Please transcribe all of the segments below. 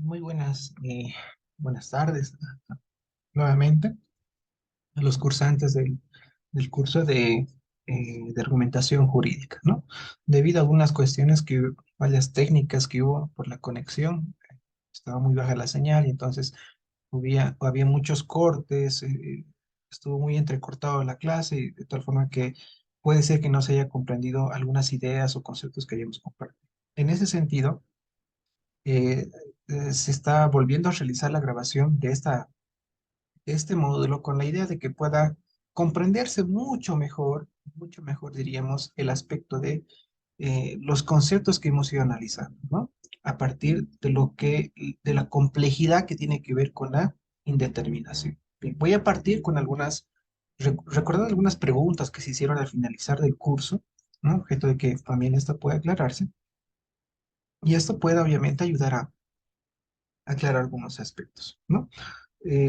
Muy buenas tardes nuevamente a los cursantes del curso de argumentación jurídica, ¿no? Debido a algunas cuestiones fallas técnicas que hubo por la conexión, estaba muy baja la señal y entonces había muchos cortes, estuvo muy entrecortado la clase, y de tal forma que puede ser que no se haya comprendido algunas ideas o conceptos que hayamos compartido. En ese sentido, eh, se está volviendo a realizar la grabación de este módulo con la idea de que pueda comprenderse mucho mejor diríamos, el aspecto de los conceptos que hemos ido analizando, ¿no? A partir de la complejidad que tiene que ver con la indeterminación. Bien, voy a partir con recordar algunas preguntas que se hicieron al finalizar del curso, ¿no? Objeto de que también esto pueda aclararse, y esto puede obviamente ayudar a aclarar algunos aspectos, ¿no?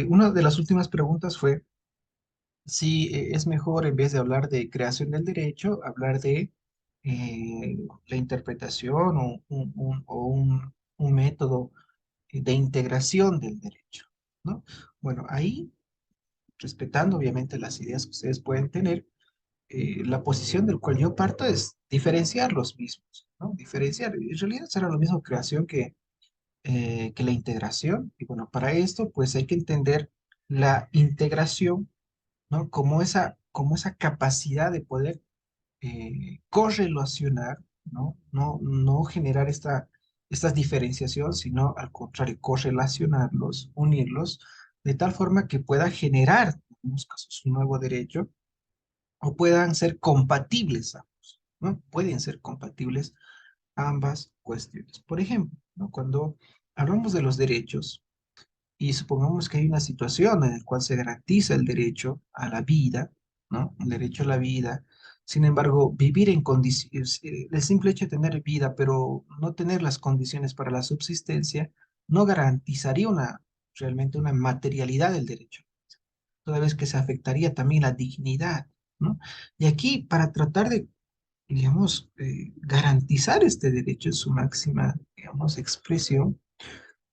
Una de las últimas preguntas fue si es mejor, en vez de hablar de creación del derecho, hablar de la interpretación o un método de integración del derecho, ¿no? Bueno, ahí, respetando obviamente las ideas que ustedes pueden tener, la posición del cual yo parto es diferenciar los mismos, ¿no? Diferenciar. En realidad será lo mismo creación que la integración. Y bueno, para esto, pues hay que entender la integración, ¿no? Como esa capacidad de poder correlacionar, ¿no? No generar estas diferenciación, sino al contrario, correlacionarlos, unirlos, de tal forma que pueda generar, en algunos casos, un nuevo derecho o puedan ser compatibles ambos, ¿no? Pueden ser compatibles ambas cuestiones. Por ejemplo, ¿no? Cuando hablamos de los derechos, y supongamos que hay una situación en la cual se garantiza el derecho a la vida, ¿no? El derecho a la vida. Sin embargo, vivir en condiciones, el simple hecho de tener vida, pero no tener las condiciones para la subsistencia, no garantizaría realmente una materialidad del derecho, toda vez que se afectaría también la dignidad, ¿no? Y aquí, para tratar de, digamos, garantizar este derecho en su máxima, digamos, expresión,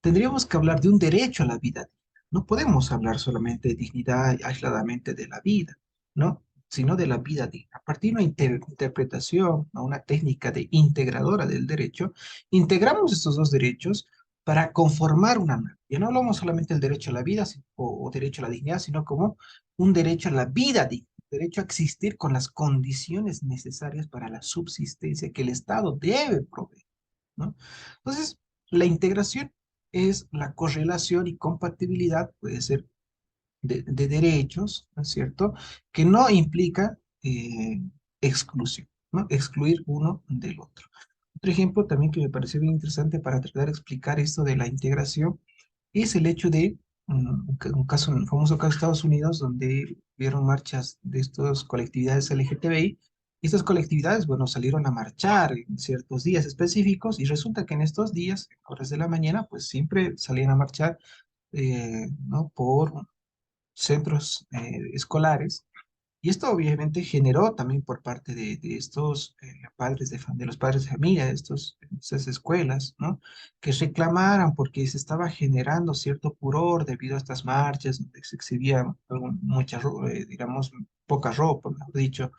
tendríamos que hablar de un derecho a la vida. No podemos hablar solamente de dignidad aisladamente de la vida, ¿no? Sino de la vida digna. A partir de una interpretación, ¿no? Una técnica de integradora del derecho, integramos estos dos derechos para conformar una norma. Ya no hablamos solamente del derecho a la vida o derecho a la dignidad, sino como un derecho a la vida digna, derecho a existir con las condiciones necesarias para la subsistencia que el Estado debe proveer, ¿no? Entonces, la integración es la correlación y compatibilidad, puede ser de derechos, ¿no es cierto?, que no implica exclusión, ¿no? Excluir uno del otro. Otro ejemplo también que me pareció bien interesante para tratar de explicar esto de la integración es el hecho de un famoso caso de Estados Unidos donde vieron marchas de estas colectividades LGTBI y estas colectividades, bueno, salieron a marchar en ciertos días específicos y resulta que en estos días, en horas de la mañana, pues siempre salían a marchar, ¿no? Por centros escolares y esto obviamente generó también por parte de estos de los padres de familia, de estas escuelas, ¿no? Que reclamaran porque se estaba generando cierto furor debido a estas marchas donde se exhibía digamos, poca ropa, mejor dicho,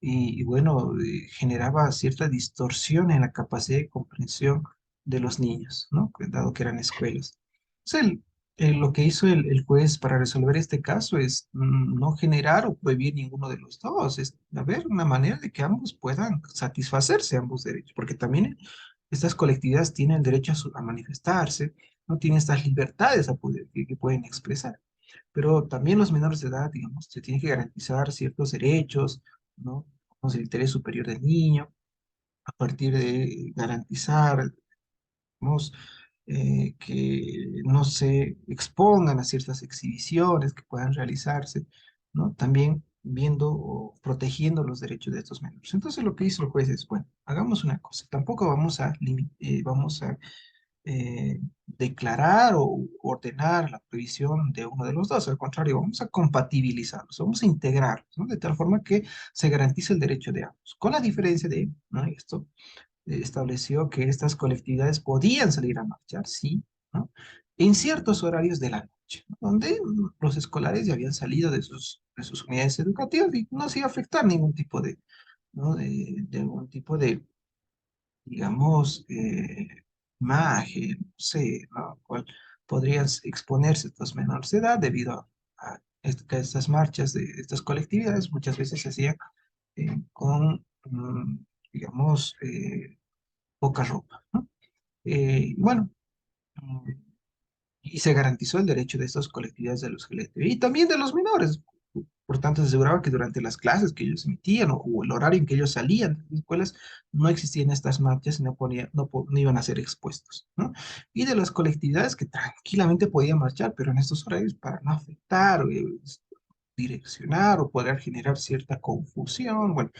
y bueno, generaba cierta distorsión en la capacidad de comprensión de los niños, ¿no? Dado que eran escuelas. Entonces, lo que hizo el juez para resolver este caso es no generar o prohibir ninguno de los dos, es haber una manera de que ambos puedan satisfacerse ambos derechos, porque también estas colectividades tienen derecho a manifestarse, no tienen estas libertades que pueden expresar, pero también los menores de edad, digamos, se tienen que garantizar ciertos derechos, ¿no? Como el interés superior del niño, a partir de garantizar, digamos, que no se expongan a ciertas exhibiciones que puedan realizarse, ¿no? También viendo o protegiendo los derechos de estos menores. Entonces lo que hizo el juez es, bueno, hagamos una cosa, tampoco vamos a declarar o ordenar la prohibición de uno de los dos. Al contrario, vamos a compatibilizarlos, vamos a integrarlos, ¿no? De tal forma que se garantice el derecho de ambos. Con la diferencia de, ¿no? Esto estableció que estas colectividades podían salir a marchar, sí, ¿no? en ciertos horarios de la noche, ¿no? Donde los escolares ya habían salido de sus unidades educativas y no se iba a afectar ningún tipo de, ¿no? De algún tipo de, digamos, imagen, no sé, ¿no? Cual podrían exponerse estos menores de edad debido que estas marchas de estas colectividades muchas veces se hacían con, digamos, poca ropa, ¿no? Bueno, mm, y se garantizó el derecho de estas colectividades de los LGTBI y también de los menores. Por tanto, se aseguraba que durante las clases que ellos emitían o el horario en que ellos salían de las escuelas, no existían estas marchas y no iban a ser expuestos, ¿no? Y de las colectividades que tranquilamente podían marchar, pero en estos horarios para no afectar o direccionar o poder generar cierta confusión, bueno,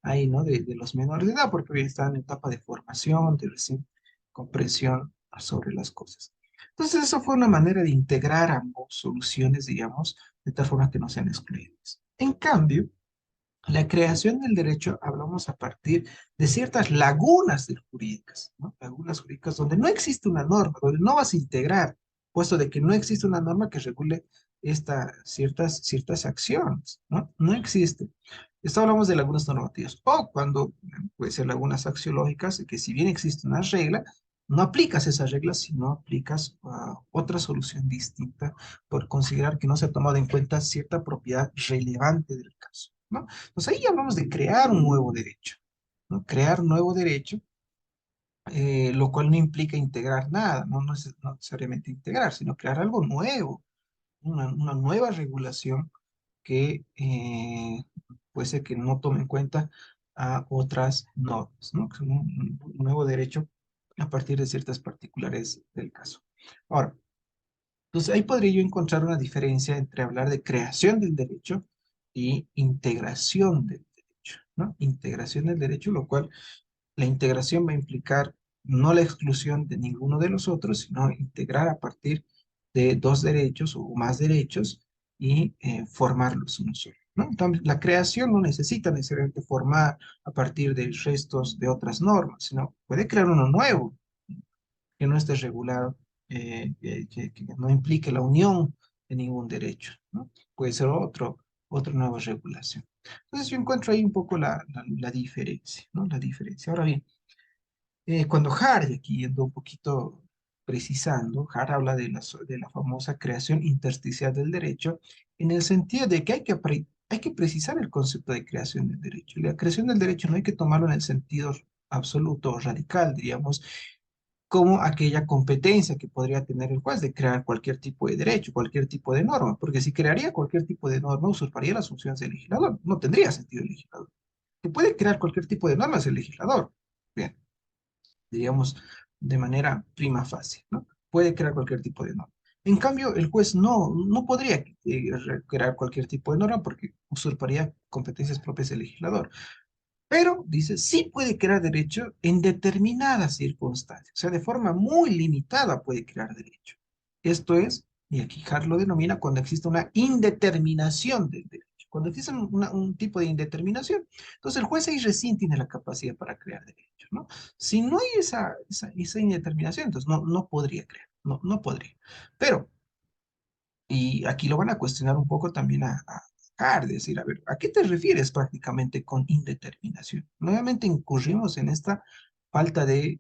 ahí, ¿no? De los menores de edad, porque hoy están en etapa de formación, de recién comprensión sobre las cosas. Entonces, eso fue una manera de integrar ambos soluciones, digamos, de tal forma que no sean excluyentes. En cambio, la creación del derecho hablamos a partir de ciertas lagunas jurídicas, ¿no? Lagunas jurídicas donde no existe una norma, donde no vas a integrar, puesto de que no existe una norma que regule ciertas acciones, ¿no? No existe. Esto hablamos de lagunas normativas. O cuando puede ser lagunas axiológicas, que si bien existe una regla, no aplicas esa regla, sino aplicas otra solución distinta por considerar que no se ha tomado en cuenta cierta propiedad relevante del caso, ¿no? Entonces ahí hablamos de crear un nuevo derecho, ¿no? Crear un nuevo derecho, lo cual no implica integrar nada, no necesariamente integrar, sino crear algo nuevo, una nueva regulación que puede ser que no tome en cuenta a otras normas, ¿no? Que es un nuevo derecho a partir de ciertas particulares del caso. Ahora, entonces ahí podría yo encontrar una diferencia entre hablar de creación del derecho y integración del derecho, ¿no? Integración del derecho, lo cual la integración va a implicar no la exclusión de ninguno de los otros, sino integrar a partir de dos derechos o más derechos y formarlos uno solo, ¿no? Entonces, la creación no necesita necesariamente formar a partir de restos de otras normas, sino puede crear uno nuevo que no esté regulado, que no implique la unión de ningún derecho, ¿no? Puede ser otra nueva regulación. Entonces yo encuentro ahí un poco la diferencia, ¿no? La diferencia. Ahora bien, cuando Hart, y aquí yendo un poquito precisando, Hart habla de la famosa creación intersticial del derecho, en el sentido de que hay que precisar el concepto de creación del derecho. Y la creación del derecho no hay que tomarlo en el sentido absoluto o radical, diríamos, como aquella competencia que podría tener el juez de crear cualquier tipo de derecho, cualquier tipo de norma, porque si crearía cualquier tipo de norma, usurparía las funciones del legislador, no tendría sentido el legislador. Que puede crear cualquier tipo de norma es el legislador. Bien, diríamos de manera prima facie, ¿no? Puede crear cualquier tipo de norma. En cambio, el juez no podría crear cualquier tipo de norma porque usurparía competencias propias del legislador. Pero, dice, sí puede crear derecho en determinadas circunstancias. O sea, de forma muy limitada puede crear derecho. Esto es, y aquí Hart lo denomina cuando existe una indeterminación del derecho. Cuando existe un tipo de indeterminación, entonces el juez ahí recién tiene la capacidad para crear derecho, ¿no? Si no hay esa indeterminación, entonces no podría crear, no podría. Pero y aquí lo van a cuestionar un poco también a Hart, decir, a ver, ¿a qué te refieres prácticamente con indeterminación? Nuevamente incurrimos en esta falta de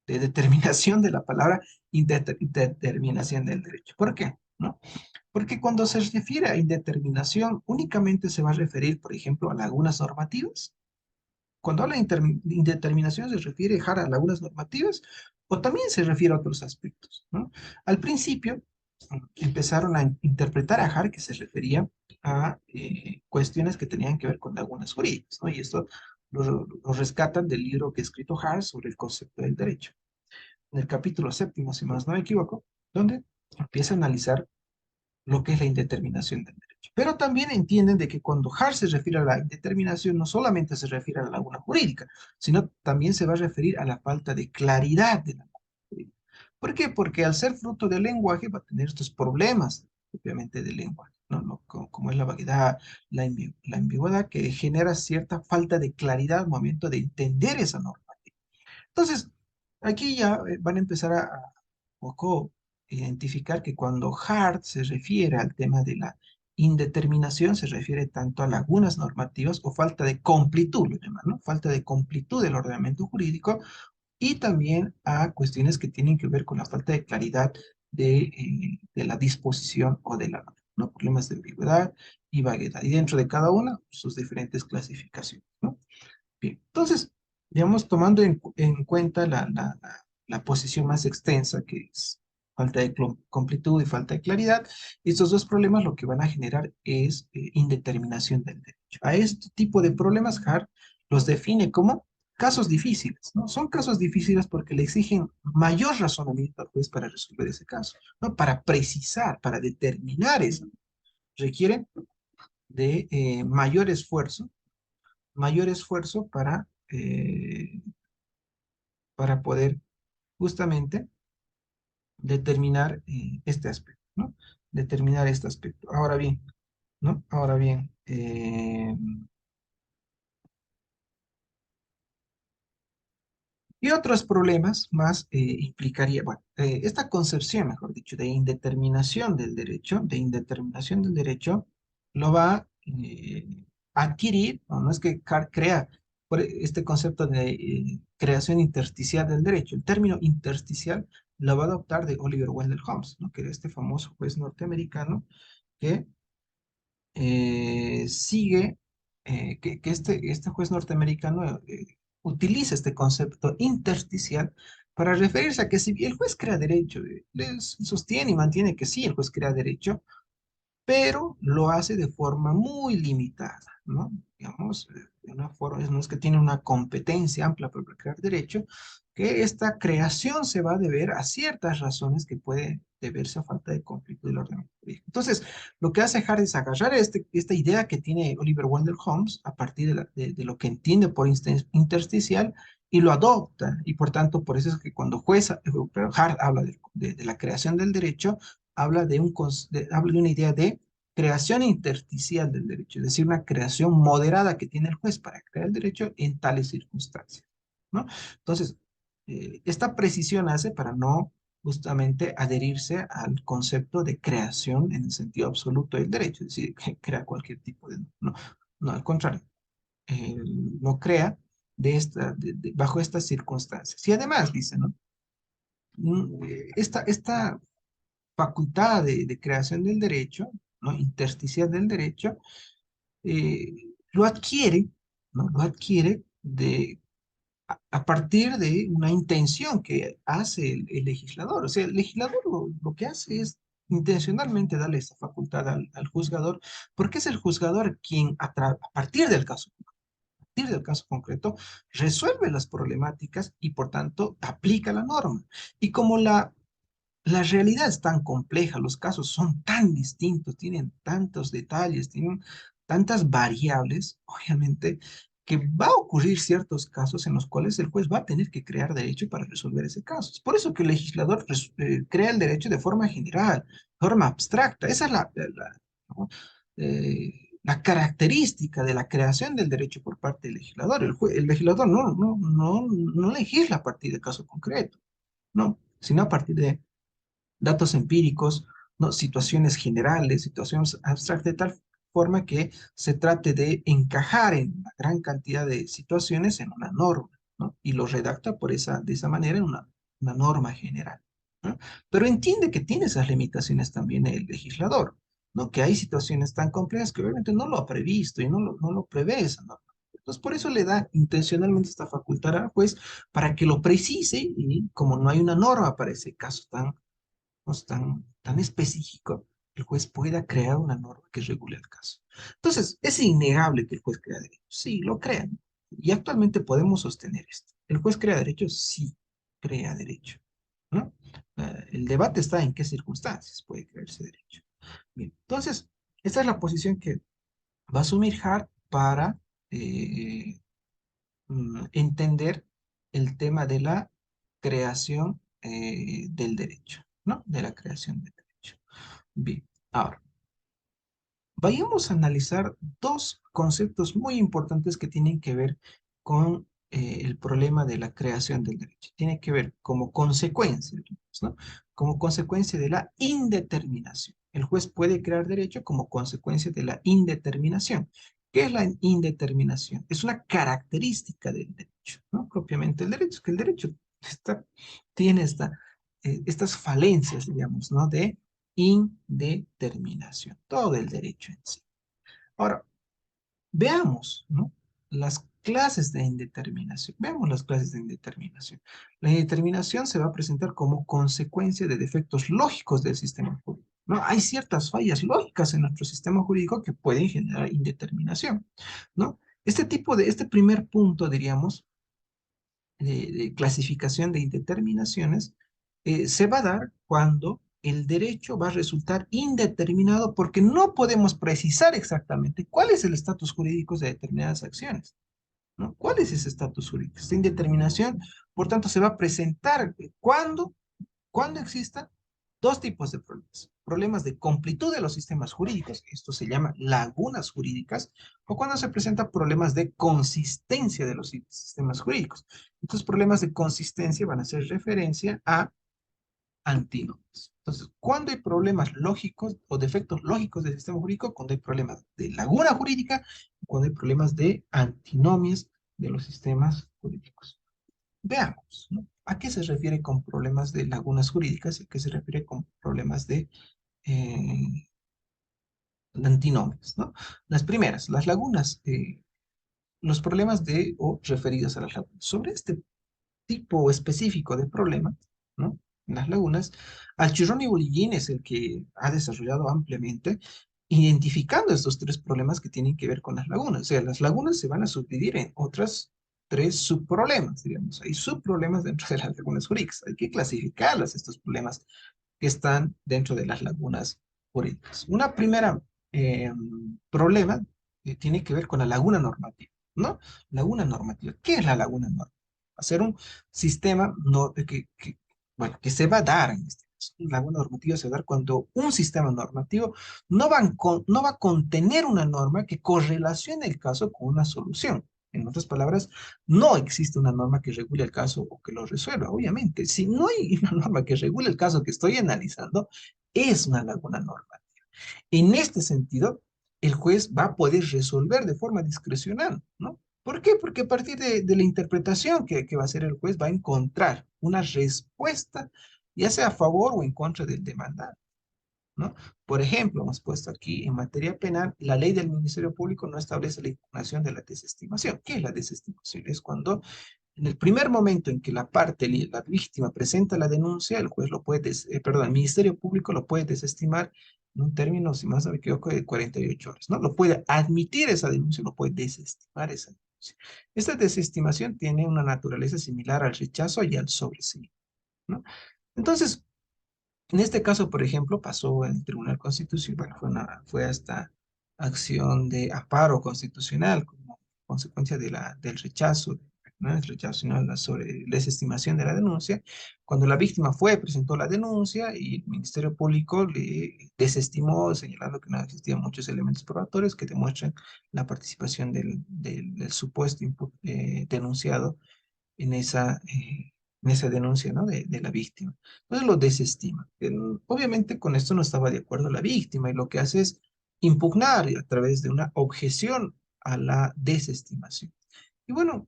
determinación de la palabra indeterminación del derecho. ¿Por qué? ¿No? Porque cuando se refiere a indeterminación, únicamente se va a referir, por ejemplo, a lagunas normativas. Cuando habla de indeterminación, se refiere a lagunas normativas o también se refiere a otros aspectos, ¿no? Al principio empezaron a interpretar a Hart que se refería a cuestiones que tenían que ver con lagunas jurídicas, ¿no? Y esto lo rescatan del libro que ha escrito Hart sobre el concepto del derecho. En el capítulo séptimo, si más no me equivoco, donde empieza a analizar lo que es la indeterminación del derecho. Pero también entienden de que cuando Hart se refiere a la indeterminación, no solamente se refiere a la laguna jurídica, sino también se va a referir a la falta de claridad de la norma jurídica. ¿Por qué? Porque al ser fruto del lenguaje va a tener estos problemas propiamente del lenguaje, ¿no? Como es la vaguedad, la ambigüedad, que genera cierta falta de claridad al momento de entender esa norma. Entonces, aquí ya van a empezar poco identificar que cuando Hart se refiere al tema de la indeterminación, se refiere tanto a lagunas normativas o falta de completud, lo llaman, ¿no? Falta de completud del ordenamiento jurídico y también a cuestiones que tienen que ver con la falta de claridad de la disposición o de la norma, ¿no? Problemas de ambigüedad y vaguedad. Y dentro de cada una, sus diferentes clasificaciones, ¿no? Bien, entonces, digamos, tomando en cuenta la posición más extensa, que es falta de completud y falta de claridad, estos dos problemas lo que van a generar es indeterminación del derecho. A este tipo de problemas, Hart los define como casos difíciles, ¿no? Son casos difíciles porque le exigen mayor razonamiento al juez para resolver ese caso, ¿no? Para precisar, para determinar eso. Requieren de mayor esfuerzo para poder justamente determinar este aspecto, ¿no? Determinar este aspecto. Ahora bien, ¿no? Ahora bien, y otros problemas más implicaría, bueno, esta concepción, mejor dicho, de indeterminación del derecho, lo va a adquirir, no es que Kant crea este concepto de creación intersticial del derecho. El término intersticial lo va a adoptar de Oliver Wendell Holmes, ¿no? Que era este famoso juez norteamericano que sigue, que este juez norteamericano utiliza este concepto intersticial para referirse a que si el juez crea derecho, les sostiene y mantiene que sí, el juez crea derecho, pero lo hace de forma muy limitada, ¿no? Digamos, de una forma, no es que tiene una competencia amplia para crear derecho, que esta creación se va a deber a ciertas razones que puede deberse a falta de conflicto del orden jurídico. Entonces, lo que hace Hardy es agarrar esta idea que tiene Oliver Wendell Holmes a partir de lo que entiende por intersticial y lo adopta, y por tanto, por eso es que cuando Hart habla de la creación del derecho, habla de una idea de creación intersticial del derecho, es decir, una creación moderada que tiene el juez para crear el derecho en tales circunstancias, ¿no? Entonces, esta precisión hace para no justamente adherirse al concepto de creación en el sentido absoluto del derecho, es decir, que crea cualquier tipo de... No, no, al contrario, eh, no crea bajo estas circunstancias. Y además, dice, ¿no? Esta facultad de creación del derecho, ¿no? Intersticial del derecho, eh, lo adquiere, ¿no? Lo adquiere a partir de una intención que hace el legislador. O sea, el legislador lo que hace es intencionalmente darle esa facultad al juzgador, porque es el juzgador quien a partir del caso concreto, resuelve las problemáticas y por tanto aplica la norma. Y como la realidad es tan compleja, los casos son tan distintos, tienen tantos detalles, tienen tantas variables, obviamente, que va a ocurrir ciertos casos en los cuales el juez va a tener que crear derecho para resolver ese caso. Es por eso que el legislador crea el derecho de forma general, de forma abstracta. Esa es ¿no? La característica de la creación del derecho por parte del legislador. El legislador no legisla a partir de caso concreto, no, sino a partir de datos empíricos, ¿no? Situaciones generales, situaciones abstractas, de tal forma que se trate de encajar en una gran cantidad de situaciones en una norma, ¿no? Y lo redacta de esa manera en una norma general, ¿no? Pero entiende que tiene esas limitaciones también el legislador, ¿no? Que hay situaciones tan complejas que obviamente no lo ha previsto y no lo prevé esa norma. Entonces, por eso le da intencionalmente esta facultad al juez para que lo precise y como no hay una norma para ese caso tan específico, el juez pueda crear una norma que regule el caso. Entonces, es innegable que el juez crea derechos. Sí, lo crean. Y actualmente podemos sostener esto. ¿El juez crea derechos? Sí, crea derecho, ¿no? El debate está en qué circunstancias puede crearse derecho. Bien, entonces, esta es la posición que va a asumir Hart para eh, entender el tema de la creación del derecho, ¿no? De la creación del derecho. Bien, ahora, vayamos a analizar dos conceptos muy importantes que tienen que ver con el problema de la creación del derecho. Tiene que ver como consecuencia, digamos, ¿no? Como consecuencia de la indeterminación. El juez puede crear derecho como consecuencia de la indeterminación. ¿Qué es la indeterminación? Es una característica del derecho, ¿no? Propiamente el derecho, que el derecho está, tiene estas falencias, digamos, ¿no? De indeterminación, todo el derecho en sí. Ahora, veamos, ¿no? Las clases de indeterminación. Veamos las clases de indeterminación. La indeterminación se va a presentar como consecuencia de defectos lógicos del sistema jurídico, ¿no? Hay ciertas fallas lógicas en nuestro sistema jurídico que pueden generar indeterminación, ¿no? Este primer punto, diríamos, de clasificación de indeterminaciones, se va a dar cuando el derecho va a resultar indeterminado porque no podemos precisar exactamente cuál es el estatus jurídico de determinadas acciones, ¿no? ¿Cuál es ese estatus jurídico? Esta indeterminación, por tanto, se va a presentar cuando existan dos tipos de problemas. Problemas de completud de los sistemas jurídicos, esto se llama lagunas jurídicas, o cuando se presentan problemas de consistencia de los sistemas jurídicos. Estos problemas de consistencia van a hacer referencia a antínomos. Entonces, cuando hay problemas lógicos o defectos lógicos del sistema jurídico, cuando hay problemas de laguna jurídica, cuando hay problemas de antinomias de los sistemas jurídicos. Veamos, ¿no? ¿A qué se refiere con problemas de lagunas jurídicas y a qué se refiere con problemas eh, de antinomias, ¿no? Las primeras, las lagunas, los problemas de o referidos a las lagunas. Sobre este tipo específico de problema, ¿no? Las lagunas, Alchirón y Bulllín es el que ha desarrollado ampliamente, identificando estos tres problemas que tienen que ver con las lagunas. O sea, las lagunas se van a subdividir en otras tres subproblemas, digamos. Hay subproblemas dentro de las lagunas jurídicas. Hay que clasificarlas, estos problemas que están dentro de las lagunas jurídicas. Una primera eh, problema tiene que ver con la laguna normativa, ¿no? Laguna normativa. ¿Qué es la laguna normativa? Hacer un sistema bueno, que se va a dar en este caso. La laguna normativa se va a dar cuando un sistema normativo no va a contener una norma que correlacione el caso con una solución. En otras palabras, no existe una norma que regule el caso o que lo resuelva. Obviamente, si no hay una norma que regule el caso que estoy analizando, es una laguna normativa. En este sentido, el juez va a poder resolver de forma discrecional, ¿no? ¿Por qué? Porque a partir de la interpretación que va a hacer el juez, va a encontrar una respuesta, ya sea a favor o en contra del demandante, ¿no? Por ejemplo, hemos puesto aquí en materia penal, la ley del Ministerio Público no establece la impugnación de la desestimación. ¿Qué es la desestimación? Es cuando en el primer momento en que la víctima presenta la denuncia, el juez lo puede, perdón, el Ministerio Público lo puede desestimar en un término, si más no me equivoco, de 48 horas, ¿no? Lo puede admitir esa denuncia, lo puede desestimar esa denuncia. Esta desestimación tiene una naturaleza similar al rechazo y al sobreseimiento, ¿no? Entonces, en este caso, por ejemplo, pasó en el Tribunal Constitucional, bueno, fue hasta acción de amparo constitucional como consecuencia del rechazo, no el rechazo, sino la sobre desestimación de la denuncia. Cuando la víctima presentó la denuncia y el Ministerio Público le desestimó, señalando que no existían muchos elementos probatorios que demuestran la participación del supuesto denunciado en esa denuncia, ¿no? de la víctima. Entonces lo desestima. Obviamente con esto no estaba de acuerdo la víctima y lo que hace es impugnar a través de una objeción a la desestimación. Y bueno,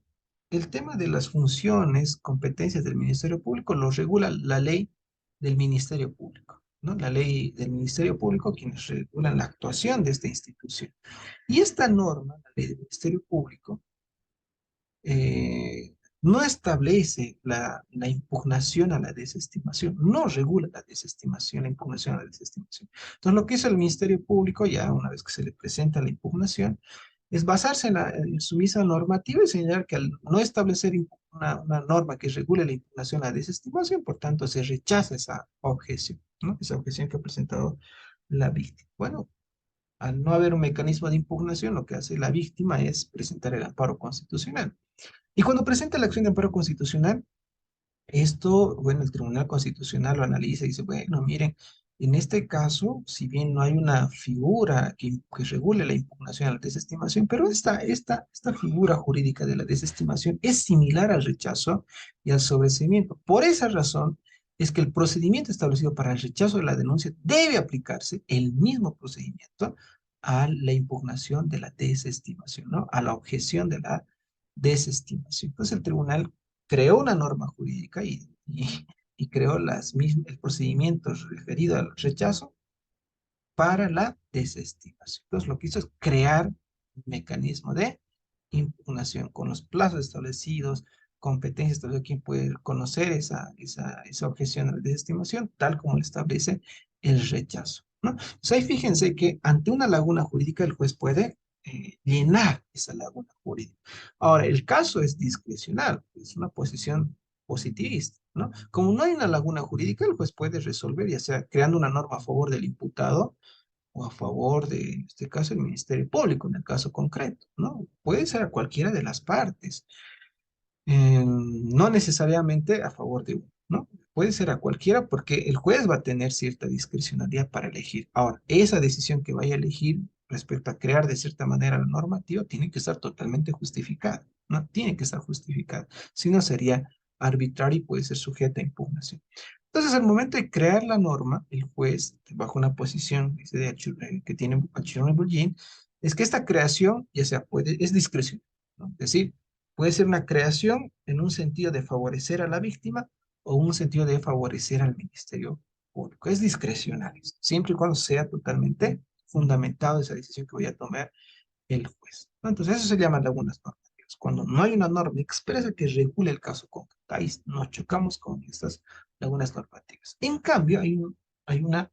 el tema de las funciones, competencias del Ministerio Público lo regula la ley del Ministerio Público, ¿no? La ley del Ministerio Público, quienes regulan la actuación de esta institución. Y esta norma, la ley del Ministerio Público, no establece la impugnación a la desestimación, no regula la desestimación, la impugnación a la desestimación. Entonces, lo que hizo el Ministerio Público, ya una vez que se le presenta la impugnación, es basarse en su misma normativa y señalar que al no establecer una norma que regule la impugnación a la desestimación, por tanto, se rechaza esa objeción, ¿no? Esa objeción que ha presentado la víctima. Bueno, al no haber un mecanismo de impugnación, lo que hace la víctima es presentar el amparo constitucional. Y cuando presenta la acción de amparo constitucional, esto, bueno, el Tribunal Constitucional lo analiza y dice, bueno, miren, En este caso, si bien no hay una figura que regule la impugnación a la desestimación, pero esta figura jurídica de la desestimación es similar al rechazo y al sobreseimiento. Por esa razón es que el procedimiento establecido para el rechazo de la denuncia debe aplicarse el mismo procedimiento a la impugnación de la desestimación, ¿no? A la objeción de la desestimación. Entonces el tribunal creó una norma jurídica y creó el procedimiento referido al rechazo para la desestimación. Entonces, lo que hizo es crear un mecanismo de impugnación con los plazos establecidos, competencias establecidas, quien puede conocer esa objeción a la desestimación, tal como lo establece el rechazo, ¿no? Entonces, ahí fíjense que ante una laguna jurídica el juez puede llenar esa laguna jurídica. Ahora, el caso es discrecional, es una posición positivista, ¿no? Como no hay una laguna jurídica, el juez puede resolver, ya sea creando una norma a favor del imputado o a favor de, en este caso, el Ministerio Público, en el caso concreto, ¿no? Puede ser a cualquiera de las partes, no necesariamente a favor de uno, ¿no? Puede ser a cualquiera porque el juez va a tener cierta discrecionalidad para elegir. Ahora, esa decisión que vaya a elegir respecto a crear de cierta manera la normativa tiene que estar totalmente justificada, ¿no? Tiene que estar justificada. Si no, sería arbitraria y puede ser sujeta a impugnación. Entonces, al momento de crear la norma, el juez, bajo una posición dice, que tiene actionable Bullin, es que esta creación, ya sea puede, es discrecional, ¿no? Es decir, puede ser una creación en un sentido de favorecer a la víctima o un sentido de favorecer al Ministerio Público. Es discrecional, siempre y cuando sea totalmente fundamentado esa decisión que voy a tomar el juez, ¿no? Entonces, eso se llama lagunas normativas. Cuando no hay una norma expresa que regule el caso concreto, ahí nos chocamos con estas lagunas normativas. En cambio, hay una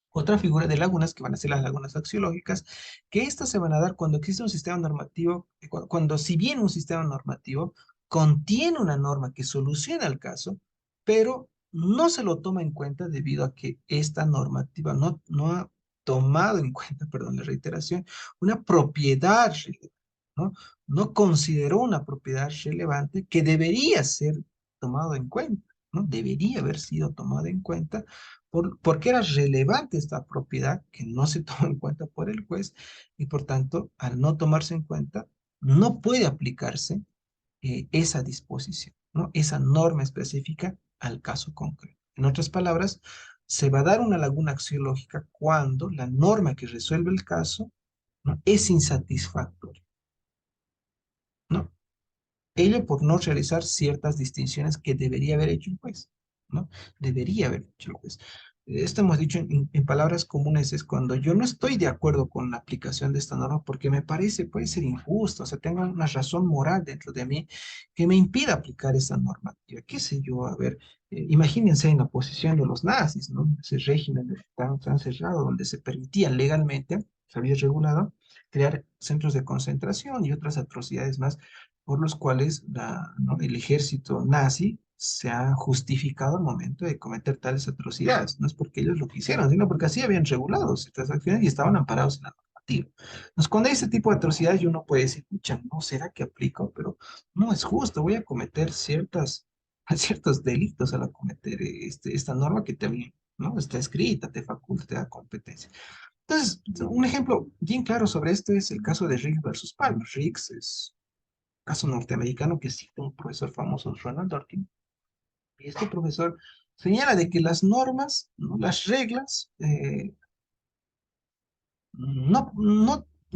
otra figura de lagunas que van a ser las lagunas axiológicas, que estas se van a dar cuando existe un sistema normativo, cuando si bien un sistema normativo contiene una norma que soluciona el caso, pero no se lo toma en cuenta debido a que esta normativa no ha tomado en cuenta, perdón la reiteración, una propiedad relevante, ¿no? No consideró una propiedad relevante que debería ser tomado en cuenta, ¿no? Debería haber sido tomado en cuenta porque era relevante esta propiedad que no se tomó en cuenta por el juez y por tanto, al no tomarse en cuenta, no puede aplicarse esa disposición, ¿no? Esa norma específica al caso concreto. En otras palabras, se va a dar una laguna axiológica cuando la norma que resuelve el caso, ¿no? Es insatisfactoria, ¿no? Ello por no realizar ciertas distinciones que debería haber hecho el juez, ¿no? Debería haber hecho el juez. Esto hemos dicho en palabras comunes, es cuando yo no estoy de acuerdo con la aplicación de esta norma porque me parece, puede ser injusto, o sea, tengo una razón moral dentro de mí que me impida aplicar esa normativa. ¿Qué sé yo? A ver, imagínense en la posición de los nazis, ¿no? Ese régimen tan cerrado donde se permitía legalmente, se había regulado, crear centros de concentración y otras atrocidades más por los cuales ¿no? el ejército nazi se ha justificado al momento de cometer tales atrocidades. No es porque ellos lo quisieron, sino porque así habían regulado ciertas acciones y estaban amparados en la normativa. Entonces, cuando hay ese tipo de atrocidades, uno puede decir, pucha, no, ¿será que aplico? Pero no es justo, voy a cometer ciertos delitos al cometer esta norma que también, ¿no? Está escrita, te faculta, te da competencia. Entonces, un ejemplo bien claro sobre esto es el caso de Riggs versus Palmer. Riggs es caso norteamericano que cita un profesor famoso, Ronald Dworkin, y este profesor señala de que las normas, ¿no? Las reglas, en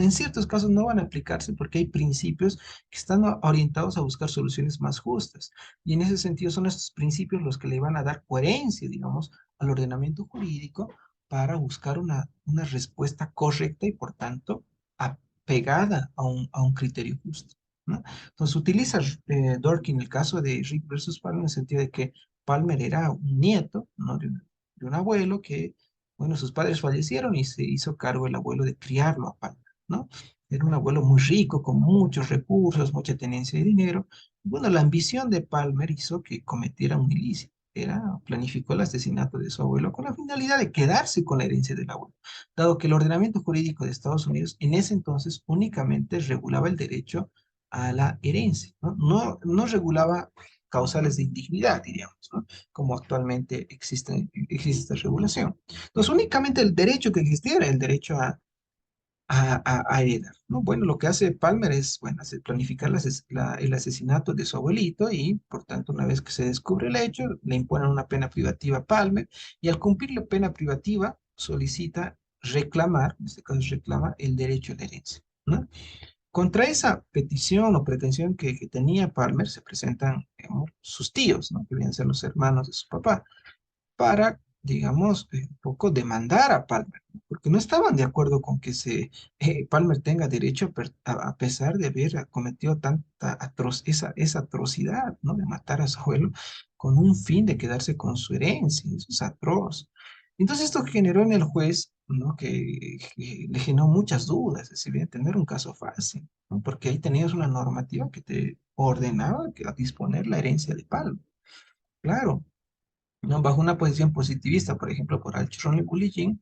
ciertos casos no van a aplicarse porque hay principios que están orientados a buscar soluciones más justas. Y en ese sentido son estos principios los que le van a dar coherencia, digamos, al ordenamiento jurídico para buscar una respuesta correcta y por tanto apegada a un criterio justo, ¿no? Entonces utiliza Dworkin el caso de Rick versus Palmer en el sentido de que Palmer era un nieto, ¿no? de un abuelo que bueno, sus padres fallecieron y se hizo cargo el abuelo de criarlo a Palmer, ¿no? Era un abuelo muy rico, con muchos recursos, mucha tenencia de dinero. Y bueno, la ambición de Palmer hizo que cometiera un ilícito. Planificó el asesinato de su abuelo con la finalidad de quedarse con la herencia del abuelo, dado que el ordenamiento jurídico de Estados Unidos en ese entonces únicamente regulaba el derecho a la herencia, ¿no? No regulaba causales de indignidad, diríamos, ¿no? Como actualmente existe esta regulación. Entonces, únicamente el derecho que existiera, el derecho a heredar, ¿no? Bueno, lo que hace Palmer es, bueno, planificar el asesinato de su abuelito y, por tanto, una vez que se descubre el hecho, le imponen una pena privativa a Palmer y al cumplir la pena privativa solicita reclamar, en este caso reclama el derecho a la herencia, ¿no? Contra esa petición o pretensión que tenía Palmer se presentan, digamos, sus tíos, ¿no? Que vienen a ser los hermanos de su papá para, digamos, un poco demandar a Palmer, ¿no? Porque no estaban de acuerdo con que Palmer tenga derecho a pesar de haber cometido esa atrocidad, ¿no? De matar a su abuelo con un fin de quedarse con su herencia. Eso es atroz. Entonces esto generó en el juez, ¿no? Que le generó muchas dudas, es decir, tener un caso fácil, ¿no? Porque ahí tenías una normativa que te ordenaba a disponer la herencia de Palmer. Claro, ¿no? Bajo una posición positivista, por ejemplo, por Alchirón y Coolidge,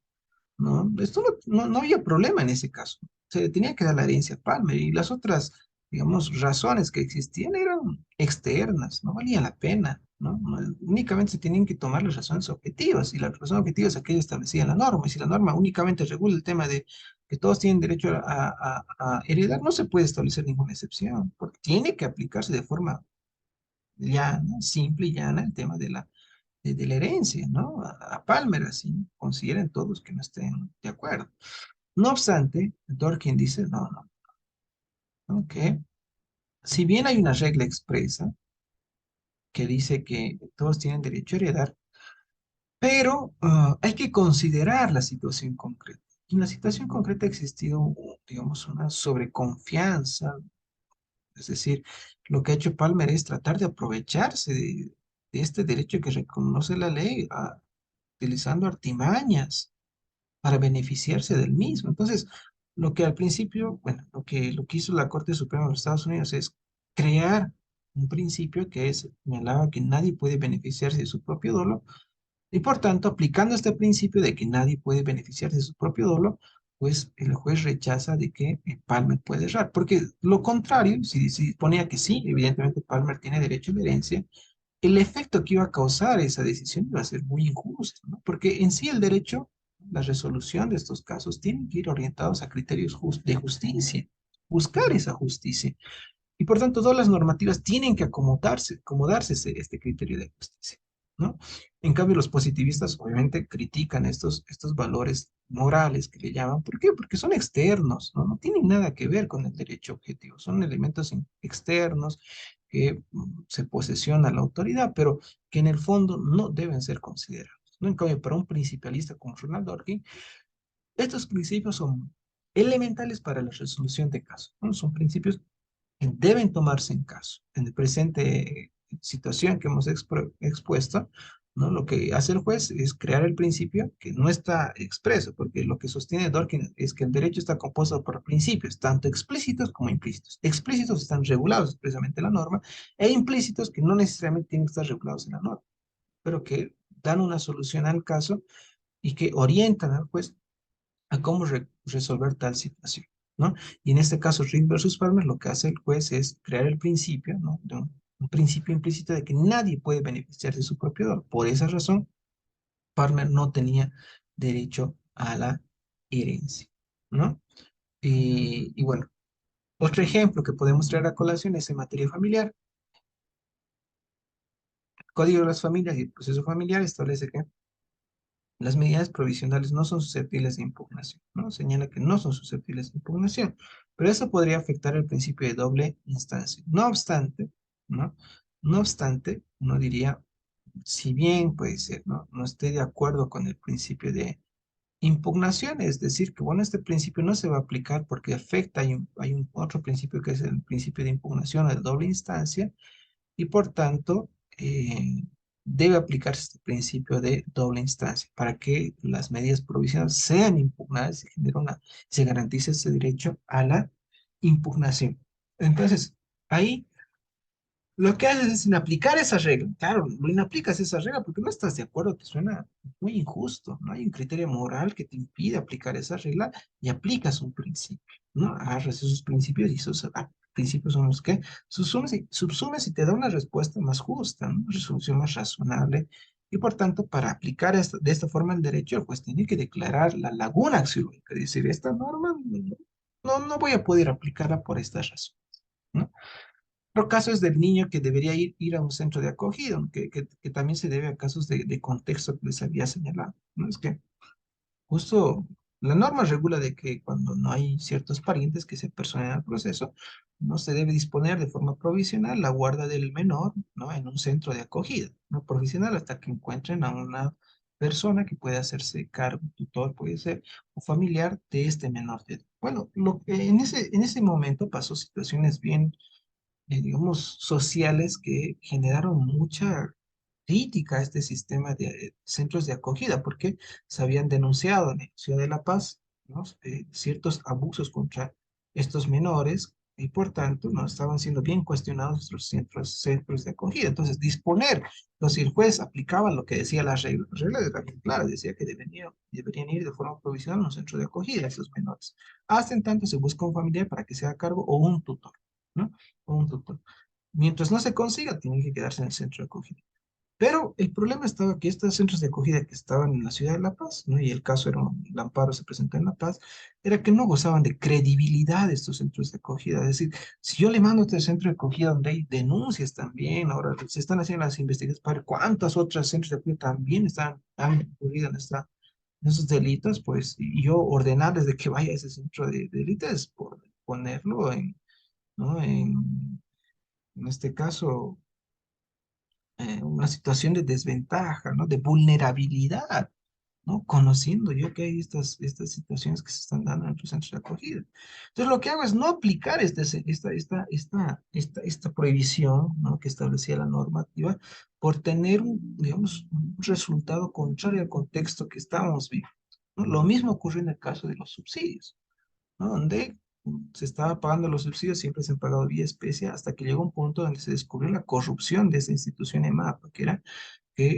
¿no? Esto no había problema en ese caso. Se le tenía que dar la herencia a Palmer y las otras, digamos, razones que existían eran externas, no valían la pena, ¿no? Únicamente se tenían que tomar las razones objetivas y las razones objetivas aquellas establecían la norma. Y si la norma únicamente regula el tema de que todos tienen derecho a heredar, no se puede establecer ninguna excepción, porque tiene que aplicarse de forma llana, simple y llana el tema de la herencia, ¿no? A Palmer, así consideren todos que no estén de acuerdo. No obstante, Dworkin dice, no, que si bien hay una regla expresa que dice que todos tienen derecho a heredar, pero hay que considerar la situación concreta. Y en la situación concreta ha existido, digamos, una sobreconfianza, es decir, lo que ha hecho Palmer es tratar de aprovecharse de este derecho que reconoce la ley, utilizando artimañas para beneficiarse del mismo. Entonces, lo que al principio, bueno, lo que hizo la Corte Suprema de los Estados Unidos es crear un principio señalaba que nadie puede beneficiarse de su propio dolo, y por tanto, aplicando este principio de que nadie puede beneficiarse de su propio dolo, pues el juez rechaza de que Palmer puede errar, porque lo contrario, si ponía que sí, evidentemente Palmer tiene derecho a la herencia, el efecto que iba a causar esa decisión iba a ser muy injusto, ¿no? Porque en sí el derecho, la resolución de estos casos, tienen que ir orientados a criterios de justicia, buscar esa justicia. Y por tanto, todas las normativas tienen que acomodarse a este criterio de justicia, ¿no? En cambio, los positivistas obviamente critican estos valores morales que le llaman. ¿Por qué? Porque son externos, ¿no? No tienen nada que ver con el derecho objetivo. Son elementos externos que se posesiona la autoridad, pero que en el fondo no deben ser considerados, ¿no? En cambio, para un principalista como Ronald Dworkin, estos principios son elementales para la resolución de casos, ¿no? Son principios deben tomarse en caso. En el presente situación que hemos expuesto, ¿no? Lo que hace el juez es crear el principio que no está expreso, porque lo que sostiene Dworkin es que el derecho está compuesto por principios, tanto explícitos como implícitos. Explícitos están regulados expresamente en la norma, e implícitos que no necesariamente tienen que estar regulados en la norma, pero que dan una solución al caso y que orientan al juez a cómo resolver tal situación, ¿no? Y en este caso, Reed versus Palmer, lo que hace el juez es crear el principio, ¿no? De un principio implícito de que nadie puede beneficiarse de su propio dolor. Por esa razón, Palmer no tenía derecho a la herencia, ¿no? Y bueno, otro ejemplo que podemos traer a colación es en materia familiar. El Código de las Familias y el proceso familiar establece que las medidas provisionales no son susceptibles de impugnación, ¿no? Señala que no son susceptibles de impugnación, pero eso podría afectar el principio de doble instancia. No obstante, ¿no? No obstante, uno diría, si bien puede ser, ¿no? No esté de acuerdo con el principio de impugnación, es decir, que bueno, este principio no se va a aplicar porque afecta, hay un otro principio que es el principio de impugnación de doble instancia, y por tanto debe aplicarse este principio de doble instancia para que las medidas provisionales sean impugnadas y se garantice ese derecho a la impugnación. Entonces, ahí lo que haces es inaplicar esa regla. Claro, no inaplicas esa regla porque no estás de acuerdo, te suena muy injusto, no hay un criterio moral que te impide aplicar esa regla y aplicas un principio, ¿no? Agarras esos principios y esos principios son los que subsumes y te da una respuesta más justa, ¿no? Una resolución más razonable. Y por tanto, para aplicar de esta forma el derecho, el juez tiene que declarar la laguna axiológica, es decir, esta norma no voy a poder aplicarla por esta razón, ¿no? Otro caso es del niño que debería ir a un centro de acogida, que también se debe a casos de contexto que les había señalado, ¿no? Es que justo la norma regula de que cuando no hay ciertos parientes que se personen al proceso, no se debe disponer de forma provisional la guarda del menor, ¿no? En un centro de acogida, no provisional, hasta que encuentren a una persona que pueda hacerse cargo, tutor puede ser, o familiar de este menor de edad. Bueno, lo que en ese momento pasó situaciones bien digamos, sociales que generaron mucha crítica a este sistema de centros de acogida, porque se habían denunciado en la Ciudad de La Paz, ¿no? Ciertos abusos contra estos menores y por tanto no estaban siendo bien cuestionados nuestros centros de acogida. Entonces, disponer, entonces si el juez aplicaba lo que decía la regla era bien clara, decía que deberían ir de forma provisional a un centro de acogida a esos menores. Hasta en tanto se busca un familiar para que se haga cargo o un tutor, ¿no? O un tutor. Mientras no se consiga, tienen que quedarse en el centro de acogida. Pero el problema estaba que estos centros de acogida que estaban en la ciudad de La Paz, ¿no? Y el caso era, el amparo se presentó en La Paz, era que no gozaban de credibilidad estos centros de acogida. Es decir, si yo le mando a este centro de acogida donde hay denuncias también, ahora se están haciendo las investigaciones para ver cuántos otros centros de acogida también han incurrido en esos delitos, pues, y yo ordenarles de que vaya a ese centro de delitos por ponerlo ¿no? En este caso una situación de desventaja, ¿no? De vulnerabilidad, ¿no? Conociendo yo que hay estas situaciones que se están dando en los centros de acogida. Entonces, lo que hago es no aplicar esta prohibición, ¿no? Que establecía la normativa por tener, digamos, un resultado contrario al contexto que estábamos viviendo, ¿no? Lo mismo ocurre en el caso de los subsidios, ¿no? Donde se estaba pagando los subsidios, siempre se han pagado vía especie, hasta que llegó un punto donde se descubrió la corrupción de esa institución EMAPA, que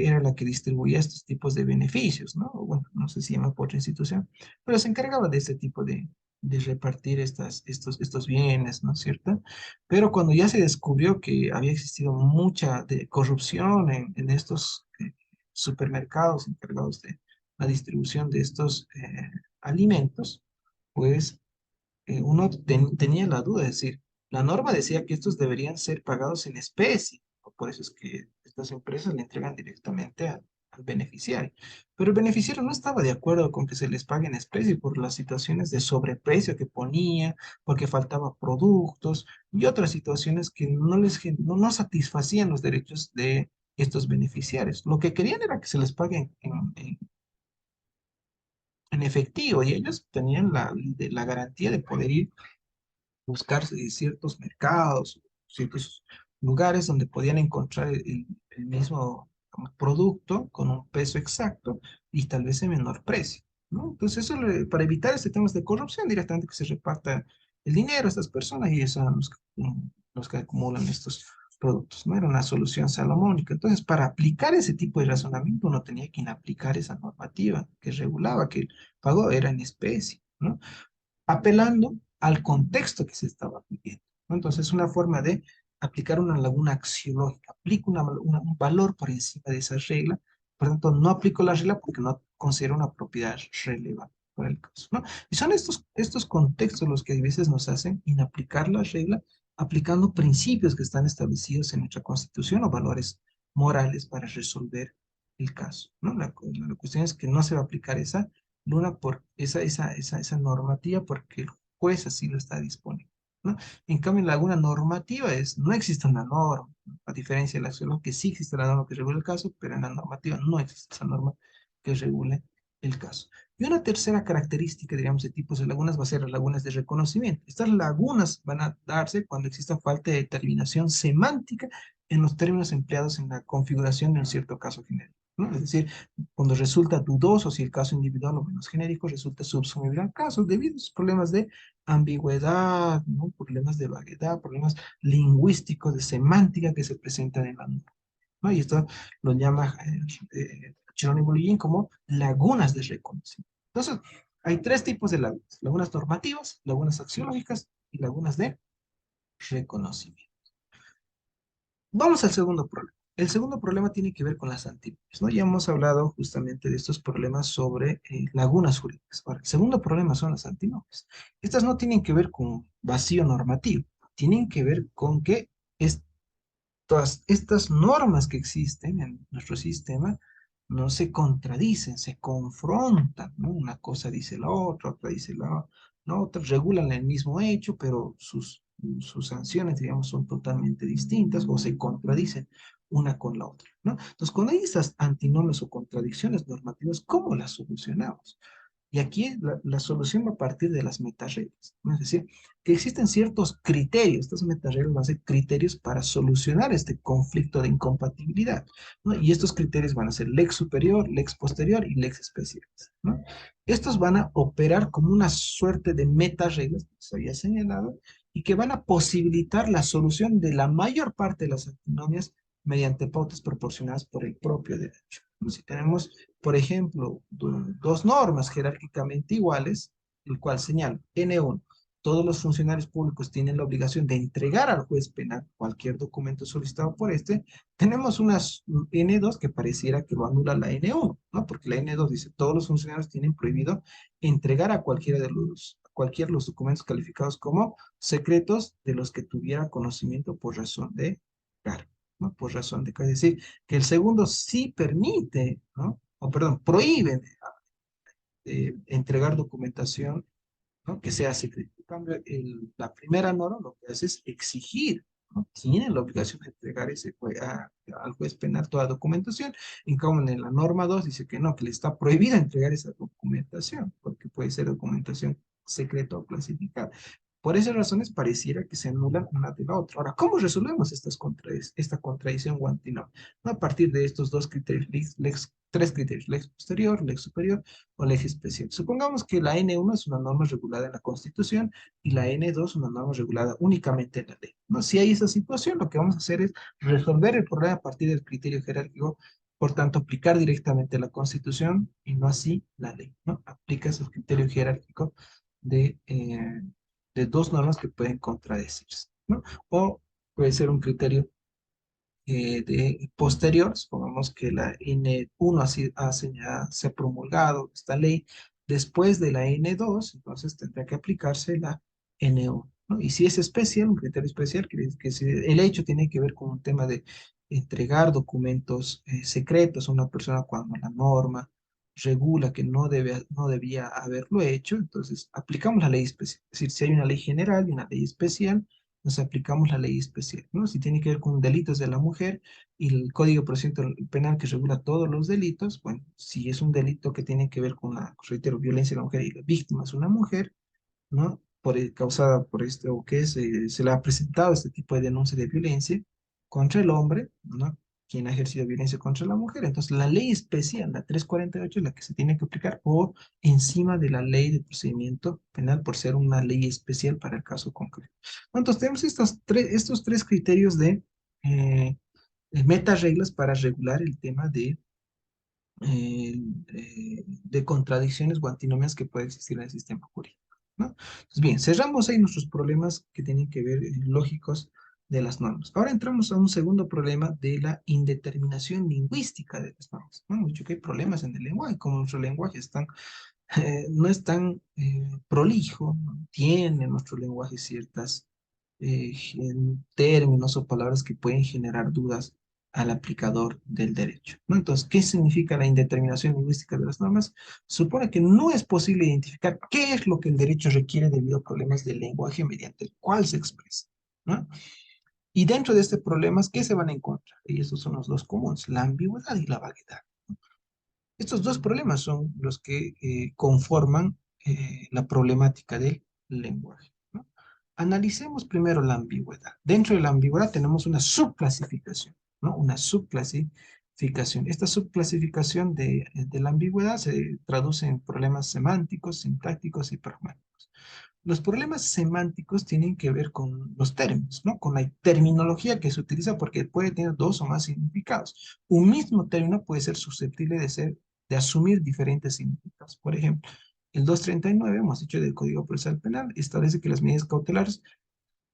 era la que distribuía estos tipos de beneficios, ¿no? Bueno, no sé si EMAPA otra institución, pero se encargaba de este tipo de repartir estos bienes, ¿no es cierto? Pero cuando ya se descubrió que había existido mucha corrupción en estos supermercados encargados de la distribución de estos alimentos, pues uno tenía la duda, es decir, la norma decía que estos deberían ser pagados en especie, por eso es que estas empresas le entregan directamente al beneficiario. Pero el beneficiario no estaba de acuerdo con que se les pague en especie por las situaciones de sobreprecio que ponía, porque faltaba productos y otras situaciones que no satisfacían los derechos de estos beneficiarios. Lo que querían era que se les pague en efectivo y ellos tenían la garantía de poder ir buscar ciertos mercados, ciertos lugares donde podían encontrar el mismo como producto con un peso exacto y tal vez en menor precio, ¿no? Entonces, para evitar este temas de corrupción, directamente que se reparta el dinero a estas personas y esos son los que acumulan estos productos, ¿no? Era una solución salomónica. Entonces, para aplicar ese tipo de razonamiento, uno tenía que aplicar esa normativa que regulaba que el pago era en especie, ¿no? Apelando al contexto que se estaba viviendo, ¿no? Entonces, es una forma de aplicar una laguna axiológica, aplico un valor por encima de esa regla, por lo tanto, no aplico la regla porque no considero una propiedad relevante para el caso, ¿no? Y son estos contextos los que a veces nos hacen inaplicar la regla aplicando principios que están establecidos en nuestra Constitución o valores morales para resolver el caso, ¿no? La cuestión es que no se va a aplicar esa Luna por esa normativa porque el juez así lo está disponible, ¿no? En cambio, la laguna normativa no existe una norma, ¿no? A diferencia de la acción, que sí existe la norma que regula el caso, pero en la normativa no existe esa norma que regule el caso. Y una tercera característica, diríamos, de tipos de lagunas va a ser las lagunas de reconocimiento. Estas lagunas van a darse cuando exista falta de determinación semántica en los términos empleados en la configuración de un cierto caso genérico, ¿no? Es decir, cuando resulta dudoso si el caso individual o menos genérico resulta subsumible al caso debido a esos problemas de ambigüedad, ¿no? Problemas de vaguedad, problemas lingüísticos, de semántica que se presentan en la norma, ¿no? Y esto lo llama Jerónimo Lillín como lagunas de reconocimiento. Entonces, hay tres tipos de lagunas: lagunas normativas, lagunas axiológicas y lagunas de reconocimiento. Vamos al segundo problema. El segundo problema tiene que ver con las antínomias, ¿no? Ya hemos hablado justamente de estos problemas sobre lagunas jurídicas. Ahora, el segundo problema son las antinomias. Estas no tienen que ver con vacío normativo, tienen que ver con que todas estas normas que existen en nuestro sistema no se contradicen, se confrontan, ¿no? Una cosa dice la otra, otra dice la otra, regulan el mismo hecho, pero sus sanciones, digamos, son totalmente distintas o se contradicen una con la otra, ¿no? Entonces, cuando hay estas antinomias o contradicciones normativas, ¿cómo las solucionamos? Y aquí la solución va a partir de las metareglas, ¿no? Es decir, que existen ciertos criterios, estas metareglas van a ser criterios para solucionar este conflicto de incompatibilidad, ¿no? Y estos criterios van a ser lex superior, lex posterior y lex specialis, ¿no? Estos van a operar como una suerte de metareglas, que se había señalado, y que van a posibilitar la solución de la mayor parte de las antinomias mediante pautas proporcionadas por el propio derecho. Si tenemos, por ejemplo, dos normas jerárquicamente iguales, el cual señala N1, todos los funcionarios públicos tienen la obligación de entregar al juez penal cualquier documento solicitado por este, tenemos unas N2 que pareciera que lo anula la N1, ¿no? Porque la N2 dice, todos los funcionarios tienen prohibido entregar a cualquiera de los documentos calificados como secretos de los que tuviera conocimiento por razón de cargo, ¿no? Por razón de cargo. Es decir, que el segundo sí permite, ¿no? O perdón, prohíbe entregar documentación, ¿no? Que sea secreta. En cambio, la primera norma lo que hace es exigir, ¿no? Tiene la obligación de entregar al juez penal toda documentación. En cambio, en la norma 2 dice que no, que le está prohibida entregar esa documentación, porque puede ser documentación secreta o clasificada. Por esas razones pareciera que se anulan una de la otra. Ahora, ¿cómo resolvemos esta contradicción o antinomia? ¿No? A partir de estos dos criterios, tres criterios, lex posterior, lex superior o lex especial. Supongamos que la N1 es una norma regulada en la Constitución y la N2 una norma regulada únicamente en la ley, ¿no? Si hay esa situación, lo que vamos a hacer es resolver el problema a partir del criterio jerárquico, por tanto, aplicar directamente la Constitución y no así la ley, ¿no? Aplica ese criterio jerárquico de, eh, de dos normas que pueden contradecirse, ¿no? O puede ser un criterio de posterior, supongamos que la N1 se ha promulgado esta ley después de la N2, entonces tendrá que aplicarse la N1, ¿no? Y si es especial, un criterio especial, que si el hecho tiene que ver con un tema de entregar documentos secretos a una persona cuando la norma regula que no debía haberlo hecho, entonces aplicamos la ley especial. Es decir, si hay una ley general y una ley especial, nos aplicamos la ley especial, ¿no? Si tiene que ver con delitos de la mujer y el Código Procesal Penal que regula todos los delitos, bueno, si es un delito que tiene que ver con la, reitero, violencia de la mujer y la víctima es una mujer, ¿no? Causada por este, o que se le ha presentado este tipo de denuncia de violencia contra el hombre, ¿no? Quien ha ejercido violencia contra la mujer. Entonces, la ley especial, la 348, es la que se tiene que aplicar por encima de la ley de procedimiento penal por ser una ley especial para el caso concreto. Entonces, tenemos estos tres criterios eh, de meta reglas para regular el tema eh, de contradicciones o antinomias que puede existir en el sistema jurídico, ¿no? Entonces, bien, cerramos ahí nuestros problemas que tienen que ver lógicos de las normas. Ahora entramos a un segundo problema de la indeterminación lingüística de las normas, ¿no? Hemos dicho que hay problemas en el lenguaje, como nuestro lenguaje no es tan prolijo, ¿no? Tiene nuestro lenguaje ciertas términos o palabras que pueden generar dudas al aplicador del derecho, ¿no? Entonces, ¿qué significa la indeterminación lingüística de las normas? Supone que no es posible identificar qué es lo que el derecho requiere debido a problemas del lenguaje mediante el cual se expresa, ¿no? Y dentro de este problema, ¿qué se van a encontrar? Y estos son los dos comunes, la ambigüedad y la vaguedad. Estos dos problemas son los que conforman la problemática del lenguaje, ¿no? Analicemos primero la ambigüedad. Dentro de la ambigüedad tenemos una subclasificación, ¿no? Una subclasificación. Esta subclasificación de la ambigüedad se traduce en problemas semánticos, sintácticos y pragmáticos. Los problemas semánticos tienen que ver con los términos, ¿no? Con la terminología que se utiliza porque puede tener dos o más significados. Un mismo término puede ser susceptible de asumir diferentes significados. Por ejemplo, el 239, hemos dicho del Código Procesal Penal, establece que las medidas cautelares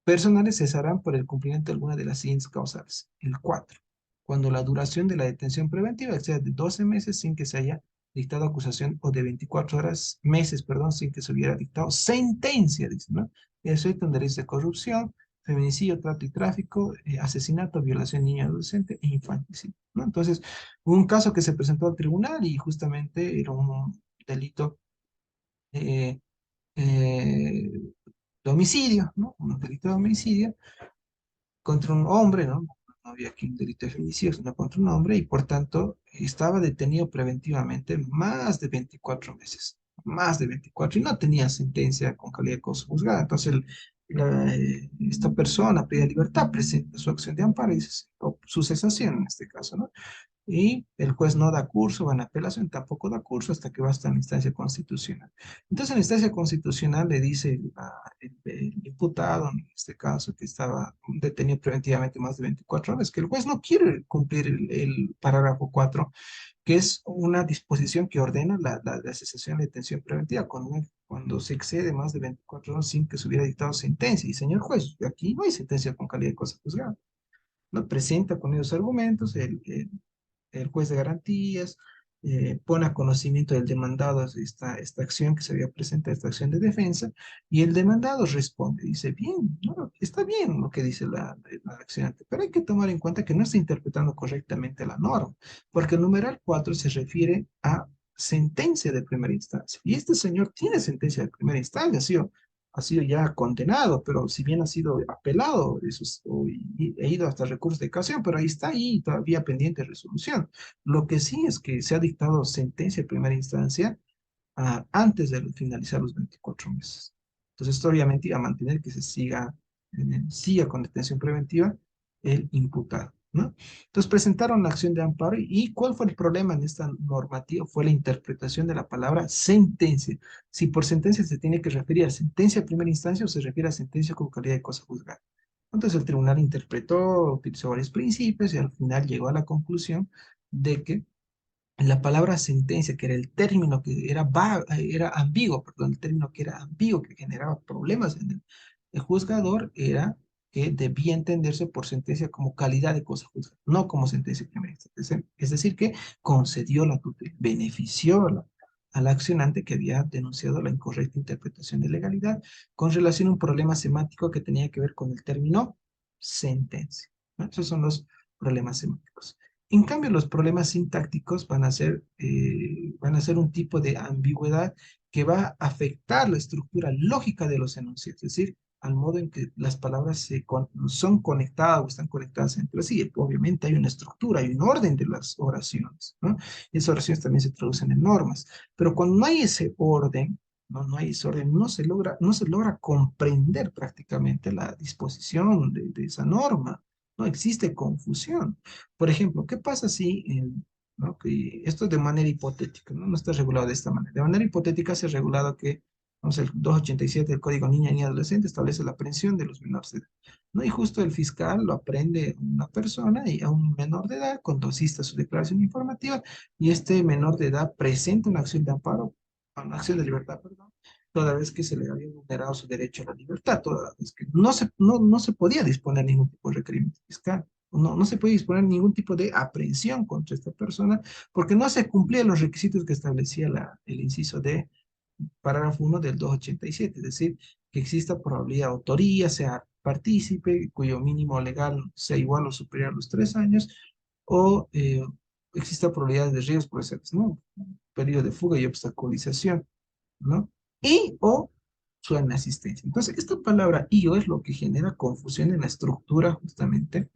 personales cesarán por el cumplimiento de alguna de las siguientes causales. El 4, cuando la duración de la detención preventiva sea de 12 meses sin que se haya dictado acusación o de 24 horas, meses, perdón, sin que se hubiera dictado sentencia, dice, ¿no? Eso es delitos de corrupción, feminicidio, trato y tráfico, asesinato, violación de niño, adolescente e infanticidio, ¿no? Entonces, hubo un caso que se presentó al tribunal y justamente era un delito eh, eh, de homicidio, ¿no? Un delito de homicidio contra un hombre, ¿no? No había aquí un delito de feminicidio, sino contra un hombre, y por tanto estaba detenido preventivamente más de 24 meses, más de 24 y no tenía sentencia con calidad de cosa juzgada. Entonces, esta persona pedía libertad, presenta su acción de amparo y o su cesación en este caso, ¿no? Y el juez no da curso, va en apelación, tampoco da curso hasta que va hasta la instancia constitucional. Entonces, en la instancia constitucional le dice el diputado, en este caso, que estaba detenido preventivamente más de 24 horas, que el juez no quiere cumplir el parágrafo 4, que es una disposición que ordena la cesación de detención preventiva cuando se excede más de 24 horas sin que se hubiera dictado sentencia. Y señor juez, aquí no hay sentencia con calidad de cosa juzgada. No presenta con esos argumentos el juez de garantías, pone a conocimiento del demandado esta acción que se había presentado, esta acción de defensa, y el demandado responde, dice, bien, no, está bien lo que dice la accionante, pero hay que tomar en cuenta que no está interpretando correctamente la norma, porque el numeral 4 se refiere a sentencia de primera instancia, y este señor tiene sentencia de primera instancia, ha sido ya condenado, pero si bien ha sido apelado, he ido hasta recursos de casación, pero ahí está ahí todavía pendiente de resolución. Lo que sí es que se ha dictado sentencia de primera instancia antes de finalizar los 24 meses. Entonces, esto obviamente iba a mantener que se siga con detención preventiva el imputado, ¿no? Entonces, presentaron la acción de amparo y ¿cuál fue el problema en esta normativa? Fue la interpretación de la palabra sentencia. Si por sentencia se tiene que referir a sentencia de primera instancia o se refiere a sentencia con calidad de cosa juzgada. Entonces, el tribunal interpretó, utilizó varios principios y al final llegó a la conclusión de que la palabra sentencia, que era el término que era ambiguo, perdón, el término que era ambiguo, que generaba problemas en el juzgador, era que debía entenderse por sentencia como calidad de cosa juzgada, no como sentencia de primera instancia. Es decir, que concedió la tutela, benefició al accionante que había denunciado la incorrecta interpretación de legalidad con relación a un problema semántico que tenía que ver con el término sentencia, ¿no? Esos son los problemas semánticos. En cambio, los problemas sintácticos van a ser un tipo de ambigüedad que va a afectar la estructura lógica de los enunciados, es decir, al modo en que las palabras son conectadas o están conectadas entre sí. Obviamente hay una estructura, hay un orden de las oraciones, ¿no? Y esas oraciones también se traducen en normas. Pero cuando no hay ese orden, no hay ese orden, no se logra comprender prácticamente la disposición de esa norma. No existe confusión. Por ejemplo, ¿qué pasa si, ¿no? Que esto de manera hipotética, ¿no? No está regulado de esta manera. De manera hipotética se ha regulado que, vamos, el 287 del Código Niña y Adolescente establece la aprehensión de los menores de edad, ¿no? Y justo el fiscal lo aprende a una persona y a un menor de edad cuando asista a su declaración informativa y este menor de edad presenta una acción de amparo, una acción de libertad, perdón, toda vez que se le había vulnerado su derecho a la libertad, toda vez que no se podía disponer ningún tipo de requerimiento fiscal. No se puede disponer ningún tipo de aprehensión contra esta persona porque no se cumplían los requisitos que establecía el inciso de parágrafo 1 del 287, es decir, que exista probabilidad de autoría, sea partícipe, cuyo mínimo legal sea igual o superior a los 3 años, o exista probabilidad de riesgo, por ejemplo, ¿no? Peligro de fuga y obstaculización, ¿no? Y o su inasistencia. Entonces, esta palabra y o es lo que genera confusión en la estructura justamente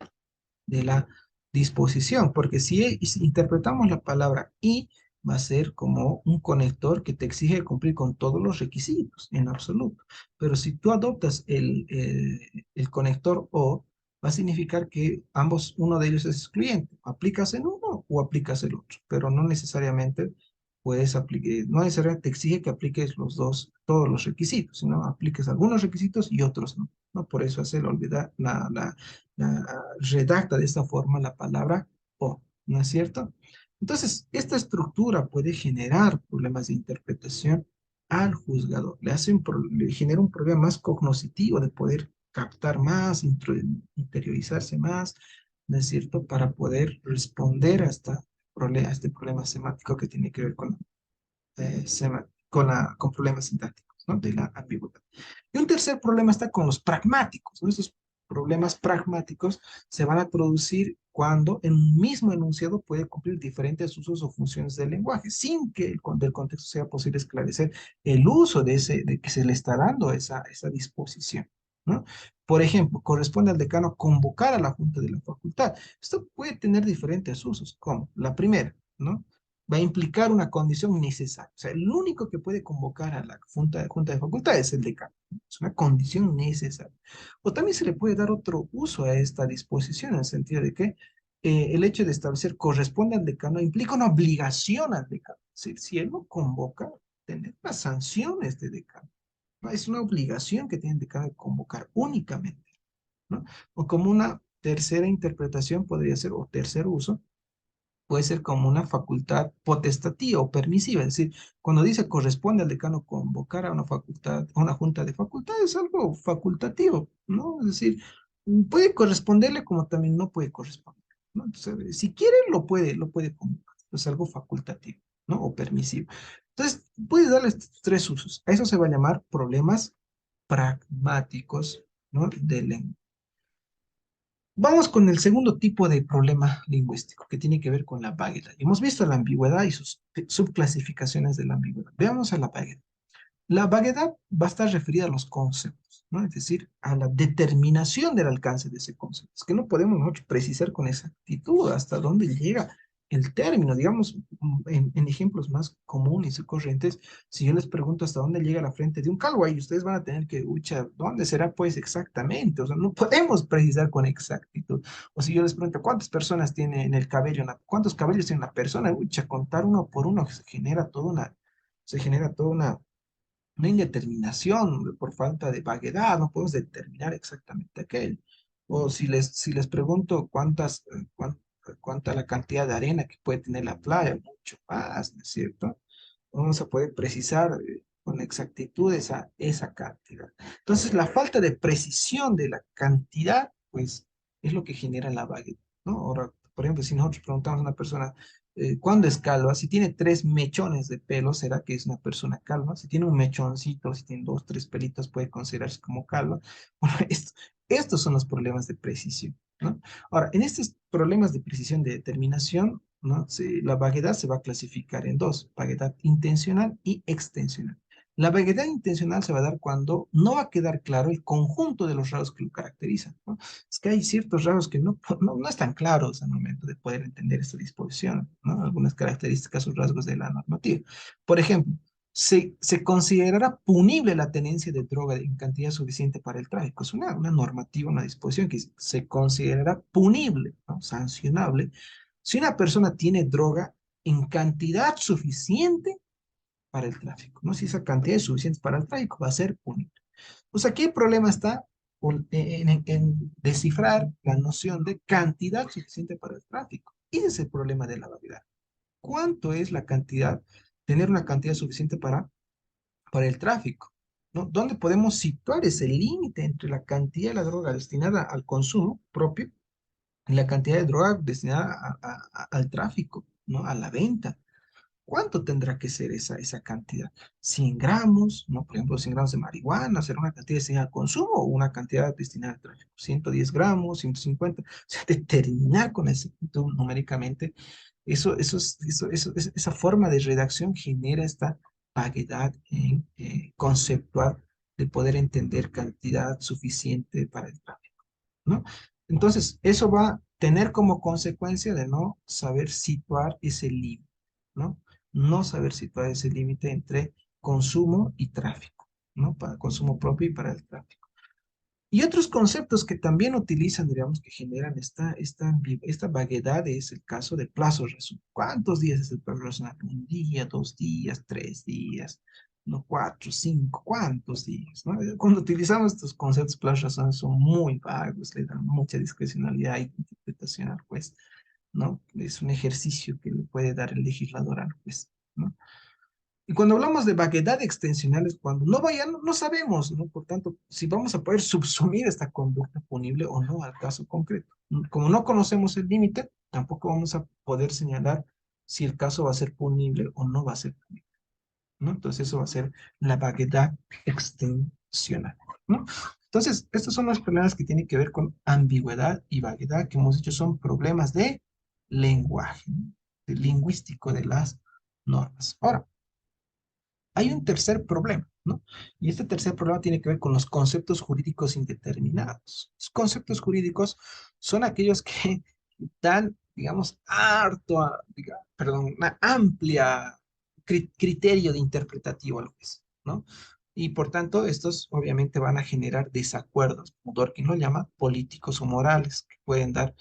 de la disposición, porque si interpretamos la palabra y, va a ser como un conector que te exige cumplir con todos los requisitos, en absoluto. Pero si tú adoptas el conector o, va a significar que uno de ellos es excluyente. Aplicas en uno o aplicas el otro, pero no necesariamente puedes aplicar, no necesariamente te exige que apliques los dos, todos los requisitos, sino apliques algunos requisitos y otros no. ¿No? Por eso hace redacta de esta forma la palabra o, ¿no es cierto? Entonces, esta estructura puede generar problemas de interpretación al juzgador. Le genera un problema más cognoscitivo de poder captar más, interiorizarse más, ¿no es cierto?, para poder responder a, a este problema semático que tiene que ver con, con problemas sintácticos, ¿no?, de la ambigüedad. Y un tercer problema está con los pragmáticos, ¿no? Estos problemas pragmáticos se van a producir cuando en un mismo enunciado puede cumplir diferentes usos o funciones del lenguaje, sin que del contexto sea posible esclarecer el uso de que se le está dando esa disposición, ¿no? Por ejemplo, corresponde al decano convocar a la junta de la facultad. Esto puede tener diferentes usos, como la primera, ¿no? Va a implicar una condición necesaria. O sea, el único que puede convocar a la junta de facultad es el decano. Es una condición necesaria. O también se le puede dar otro uso a esta disposición, en el sentido de que el hecho de establecer corresponde al decano implica una obligación al decano. Es decir, si él no convoca, tener las sanciones de decano, ¿no? Es una obligación que tiene el decano de convocar únicamente, ¿no? O como una tercera interpretación podría ser, o tercer uso, puede ser como una facultad potestativa o permisiva, es decir, cuando dice corresponde al decano convocar a una facultad, a una junta de facultad, es algo facultativo, ¿no? Es decir, puede corresponderle como también no puede corresponder, ¿no? Entonces, si quiere, lo puede convocar, es algo facultativo, ¿no? O permisivo. Entonces, puede darle estos tres usos. A eso se va a llamar problemas pragmáticos, ¿no? Del lenguaje. Vamos con el segundo tipo de problema lingüístico que tiene que ver con la vaguedad. Hemos visto la ambigüedad y sus subclasificaciones de la ambigüedad. Veamos a la vaguedad. La vaguedad va a estar referida a los conceptos, ¿no? Es decir, a la determinación del alcance de ese concepto. Es que no podemos nosotros precisar con exactitud hasta dónde llega el término. Digamos, en ejemplos más comunes y corrientes, si yo les pregunto hasta dónde llega la frente de un calvo, ahí ustedes van a tener que, ucha, ¿dónde será pues exactamente? O sea, no podemos precisar con exactitud. O si yo les pregunto, ¿cuántas personas tiene en el cabello? ¿Cuántos cabellos tiene una persona? Ucha, contar uno por uno se genera toda una indeterminación por falta de vaguedad, no podemos determinar exactamente aquello. O si les pregunto cuánta la cantidad de arena que puede tener la playa, mucho más, ¿no es cierto? Vamos a poder precisar con exactitud esa cantidad. Entonces, la falta de precisión de la cantidad, pues, es lo que genera la vaguedad, ¿no? Ahora, por ejemplo, si nosotros preguntamos a una persona, ¿cuándo es calva? Si tiene tres mechones de pelo, ¿será que es una persona calva? Si tiene un mechoncito, si tiene dos, tres pelitos, puede considerarse como calva. Bueno, estos son los problemas de precisión, ¿no? Ahora, en estos problemas de precisión de determinación, ¿no? La vaguedad se va a clasificar en dos, vaguedad intencional y extensional. La vaguedad intencional se va a dar cuando no va a quedar claro el conjunto de los rasgos que lo caracterizan, ¿no? Es que hay ciertos rasgos que no están claros al momento de poder entender esta disposición, ¿no? Algunas características o rasgos de la normativa. Por ejemplo, se considerará punible la tenencia de droga en cantidad suficiente para el tráfico. Es una normativa, una disposición que se considerará punible, ¿no? Sancionable, si una persona tiene droga en cantidad suficiente para el tráfico, ¿no? Si esa cantidad es suficiente para el tráfico, va a ser punible. Pues aquí el problema está en descifrar la noción de cantidad suficiente para el tráfico. Ese es el problema de la vaguedad. ¿Cuánto es la cantidad, tener una cantidad suficiente para el tráfico? ¿No? ¿Dónde podemos situar ese límite entre la cantidad de la droga destinada al consumo propio y la cantidad de droga destinada al tráfico, ¿no? A la venta? ¿Cuánto tendrá que ser esa cantidad? ¿100 gramos? ¿No? Por ejemplo, 100 gramos de marihuana, ¿será una cantidad destinada al consumo o una cantidad destinada al tráfico? 110 gramos, 150. O sea, determinar con exactitud numéricamente, esa forma de redacción genera esta vaguedad conceptual de poder entender cantidad suficiente para el tráfico, ¿no? Entonces, eso va a tener como consecuencia de no saber situar ese límite, ¿no? No saber situar ese límite entre consumo y tráfico, ¿no? Para consumo propio y para el tráfico. Y otros conceptos que también utilizan, digamos, que generan esta vaguedad es el caso de plazo razonable. ¿Cuántos días es el plazo razonable? Un día, 2 días, 3 días, no, 4, 5, ¿cuántos días? ¿No? Cuando utilizamos estos conceptos, plazo razonable son muy vagos, le dan mucha discrecionalidad y interpretación al juez, ¿no? Es un ejercicio que le puede dar el legislador al juez, ¿no? Y cuando hablamos de vaguedad extensional es cuando no vaya, no sabemos, ¿no? Por tanto, si vamos a poder subsumir esta conducta punible o no al caso concreto. Como no conocemos el límite, tampoco vamos a poder señalar si el caso va a ser punible o no va a ser punible, ¿no? Entonces eso va a ser la vaguedad extensional, ¿no? Entonces, estos son los problemas que tienen que ver con ambigüedad y vaguedad, que hemos dicho son problemas de lenguaje, ¿no? De lingüístico de las normas. Ahora, hay un tercer problema, ¿no? Y este tercer problema tiene que ver con los conceptos jurídicos indeterminados. Los conceptos jurídicos son aquellos que dan, digamos, perdón, una amplia criterio de interpretativo al juez, ¿no? Y por tanto, estos obviamente van a generar desacuerdos, como Dworkin lo llama, políticos o morales, que pueden dar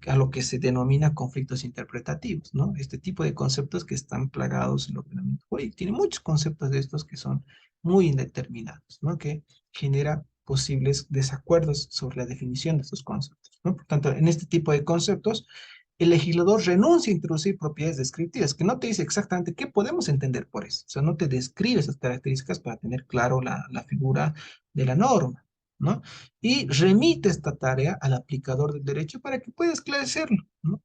a lo que se denomina conflictos interpretativos, ¿no? Este tipo de conceptos que están plagados en el ordenamiento jurídico. Tiene muchos conceptos de estos que son muy indeterminados, ¿no? Que genera posibles desacuerdos sobre la definición de estos conceptos, ¿no? Por tanto, en este tipo de conceptos, el legislador renuncia a introducir propiedades descriptivas, que no te dice exactamente qué podemos entender por eso. O sea, no te describe esas características para tener claro la figura de la norma, ¿no? Y remite esta tarea al aplicador del derecho para que pueda esclarecerlo, ¿no?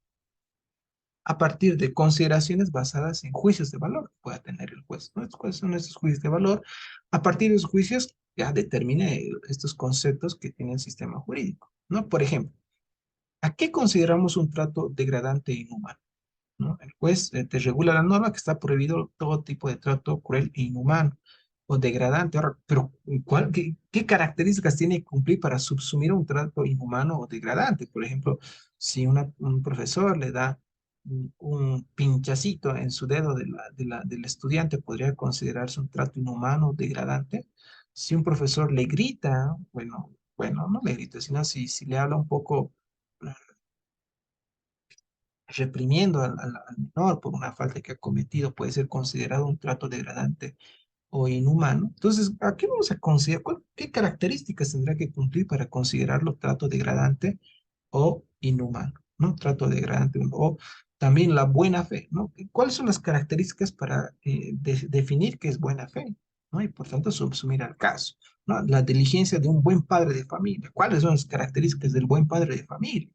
A partir de consideraciones basadas en juicios de valor que pueda tener el juez, ¿no? ¿Cuáles son estos juicios de valor? A partir de esos juicios ya determine estos conceptos que tiene el sistema jurídico, ¿no? Por ejemplo, ¿a qué consideramos un trato degradante e inhumano? ¿No? El juez te regula la norma que está prohibido todo tipo de trato cruel e inhumano o degradante. Ahora, pero ¿qué características tiene que cumplir para subsumir un trato inhumano o degradante? Por ejemplo, si un profesor le da un pinchacito en su dedo del estudiante, podría considerarse un trato inhumano o degradante. Si un profesor le grita, bueno, no le grita, sino si le habla un poco reprimiendo al menor por una falta que ha cometido, puede ser considerado un trato degradante o inhumano. Entonces, ¿a qué vamos a considerar? ¿Qué características tendrá que cumplir para considerarlo trato degradante o inhumano? ¿No? Trato degradante o también la buena fe, ¿no? ¿Cuáles son las características para definir qué es buena fe? ¿No? Y por tanto, subsumir al caso, ¿no? La diligencia de un buen padre de familia. ¿Cuáles son las características del buen padre de familia?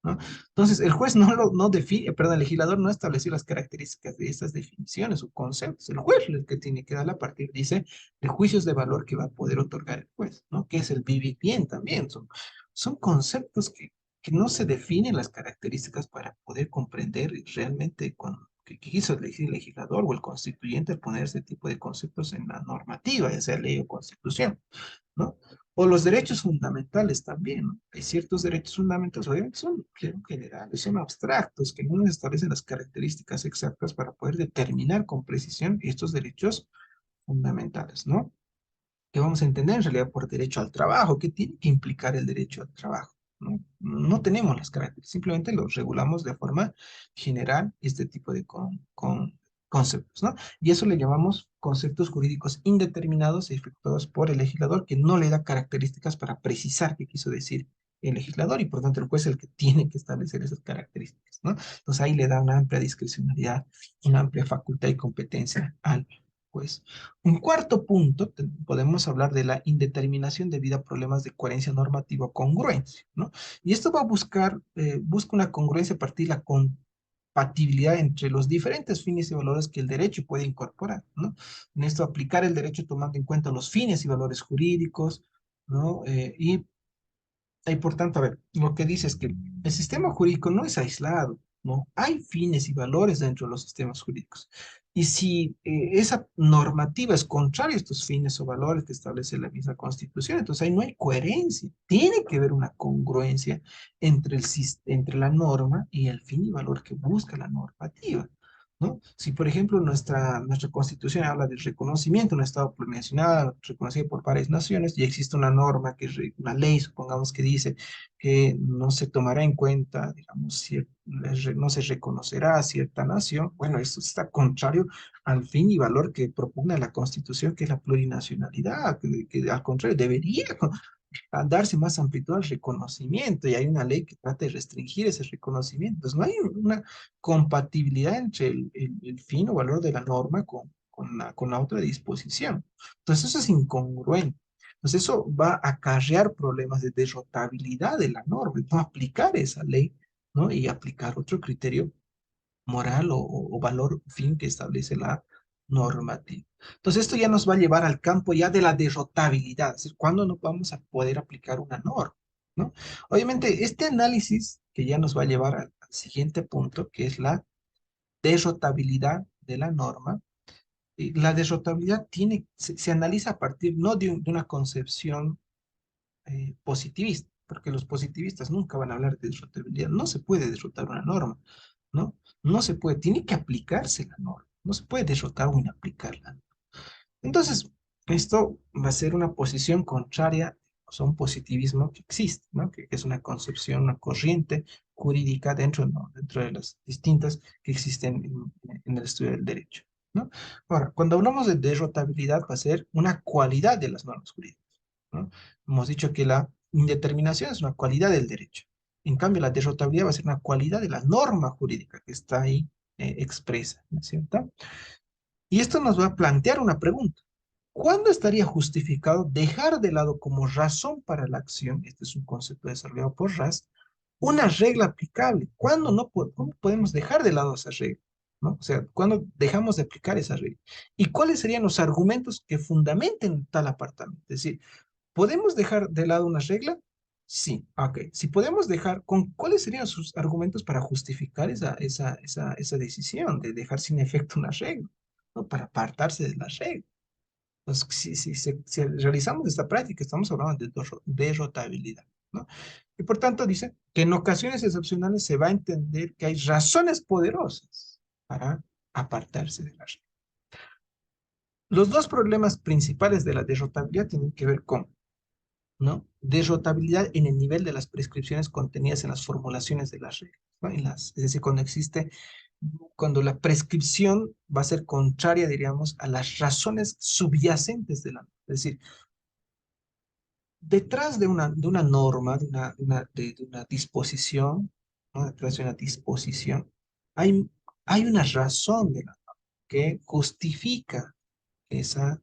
¿No? Entonces, el juez no define, perdón, el legislador no estableció las características de estas definiciones o conceptos. El juez es el que tiene que dar a partir, dice, de juicios de valor que va a poder otorgar el juez, ¿no? Que es el vivir bien también. Son conceptos que no se definen las características para poder comprender realmente qué quiso el legislador o el constituyente al poner ese tipo de conceptos en la normativa, ya sea ley o constitución, ¿no? O los derechos fundamentales también, ¿no? Hay ciertos derechos fundamentales, obviamente son generales, son abstractos, que no nos establecen las características exactas para poder determinar con precisión estos derechos fundamentales, ¿no? ¿Qué vamos a entender en realidad por derecho al trabajo? ¿Qué tiene que implicar el derecho al trabajo? ¿No? No tenemos las características, simplemente los regulamos de forma general este tipo de conceptos, ¿no? Y eso le llamamos conceptos jurídicos indeterminados y efectuados por el legislador que no le da características para precisar qué quiso decir el legislador y por tanto el juez es el que tiene que establecer esas características, ¿no? Entonces ahí le da una amplia discrecionalidad, una amplia facultad y competencia al juez. Un cuarto punto, podemos hablar de la indeterminación debido a problemas de coherencia normativa o congruencia, ¿no? Y esto va a busca una congruencia a partir de la compatibilidad entre los diferentes fines y valores que el derecho puede incorporar, ¿no? En esto aplicar el derecho tomando en cuenta los fines y valores jurídicos, ¿no? Y por tanto, a ver, lo que dice es que el sistema jurídico no es aislado, ¿no? Hay fines y valores dentro de los sistemas jurídicos. Y si esa normativa es contraria a estos fines o valores que establece la misma Constitución, entonces ahí no hay coherencia. Tiene que haber una congruencia entre la norma y el fin y valor que busca la normativa, ¿no? Si, por ejemplo, nuestra Constitución habla del reconocimiento de un Estado plurinacional reconocido por varias naciones y existe una norma, una ley, supongamos que dice que no se tomará en cuenta, digamos, no se reconocerá a cierta nación, bueno, eso está contrario al fin y valor que propugna la Constitución, que es la plurinacionalidad, que al contrario debería a darse más amplitud al reconocimiento y hay una ley que trata de restringir ese reconocimiento. Entonces, no hay una compatibilidad entre el fin o valor de la norma con la otra disposición. Entonces eso es incongruente. Entonces eso va a acarrear problemas de derrotabilidad de la norma, y no aplicar esa ley, ¿no? Y aplicar otro criterio moral o valor fin que establece la normativa. Entonces esto ya nos va a llevar al campo ya de la derrotabilidad, es decir, cuándo no vamos a poder aplicar una norma, ¿no? Obviamente este análisis que ya nos va a llevar al siguiente punto, que es la derrotabilidad de la norma. Y la derrotabilidad se analiza a partir no de una concepción positivista, porque los positivistas nunca van a hablar de derrotabilidad. No se puede derrotar una norma, ¿no? No se puede, tiene que aplicarse la norma. No se puede derrotar o inaplicarla. Entonces, esto va a ser una posición contraria a un positivismo que existe, ¿no? Que es una concepción, una corriente jurídica dentro, ¿no? Dentro de las distintas que existen en el estudio del derecho, ¿no? Ahora, cuando hablamos de derrotabilidad, va a ser una cualidad de las normas jurídicas, ¿no? Hemos dicho que la indeterminación es una cualidad del derecho. En cambio, la derrotabilidad va a ser una cualidad de la norma jurídica que está ahí expresa, ¿no es cierto? Y esto nos va a plantear una pregunta. ¿Cuándo estaría justificado dejar de lado como razón para la acción, este es un concepto desarrollado por Ras, una regla aplicable? ¿Cuándo no cómo podemos dejar de lado esa regla? ¿No? O sea, ¿cuándo dejamos de aplicar esa regla? ¿Y cuáles serían los argumentos que fundamenten tal apartado? Es decir, ¿podemos dejar de lado una regla? Sí, ok. Si podemos dejar, ¿cuáles serían sus argumentos para justificar esa decisión de dejar sin efecto una regla? ¿No? Para apartarse de la regla. Entonces, si realizamos esta práctica, estamos hablando de derrotabilidad, ¿no? Y por tanto dice que en ocasiones excepcionales se va a entender que hay razones poderosas para apartarse de la regla. Los dos problemas principales de la derrotabilidad tienen que ver con, ¿no? Derrotabilidad en el nivel de las prescripciones contenidas en las formulaciones de las reglas, ¿no? Es decir, cuando la prescripción va a ser contraria, diríamos, a las razones subyacentes de la norma. Es decir, detrás de una norma, de una disposición, ¿no? Detrás de una disposición, hay una razón de la norma que justifica esa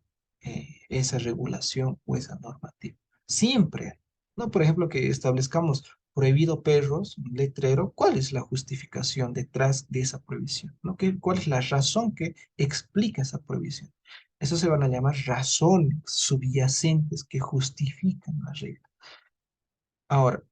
regulación o esa normativa. Siempre hay. ¿No? Por ejemplo, que establezcamos prohibido perros, un letrero, ¿cuál es la justificación detrás de esa prohibición? ¿No? ¿Cuál es la razón que explica esa prohibición? Eso se van a llamar razones subyacentes que justifican la regla. Ahora,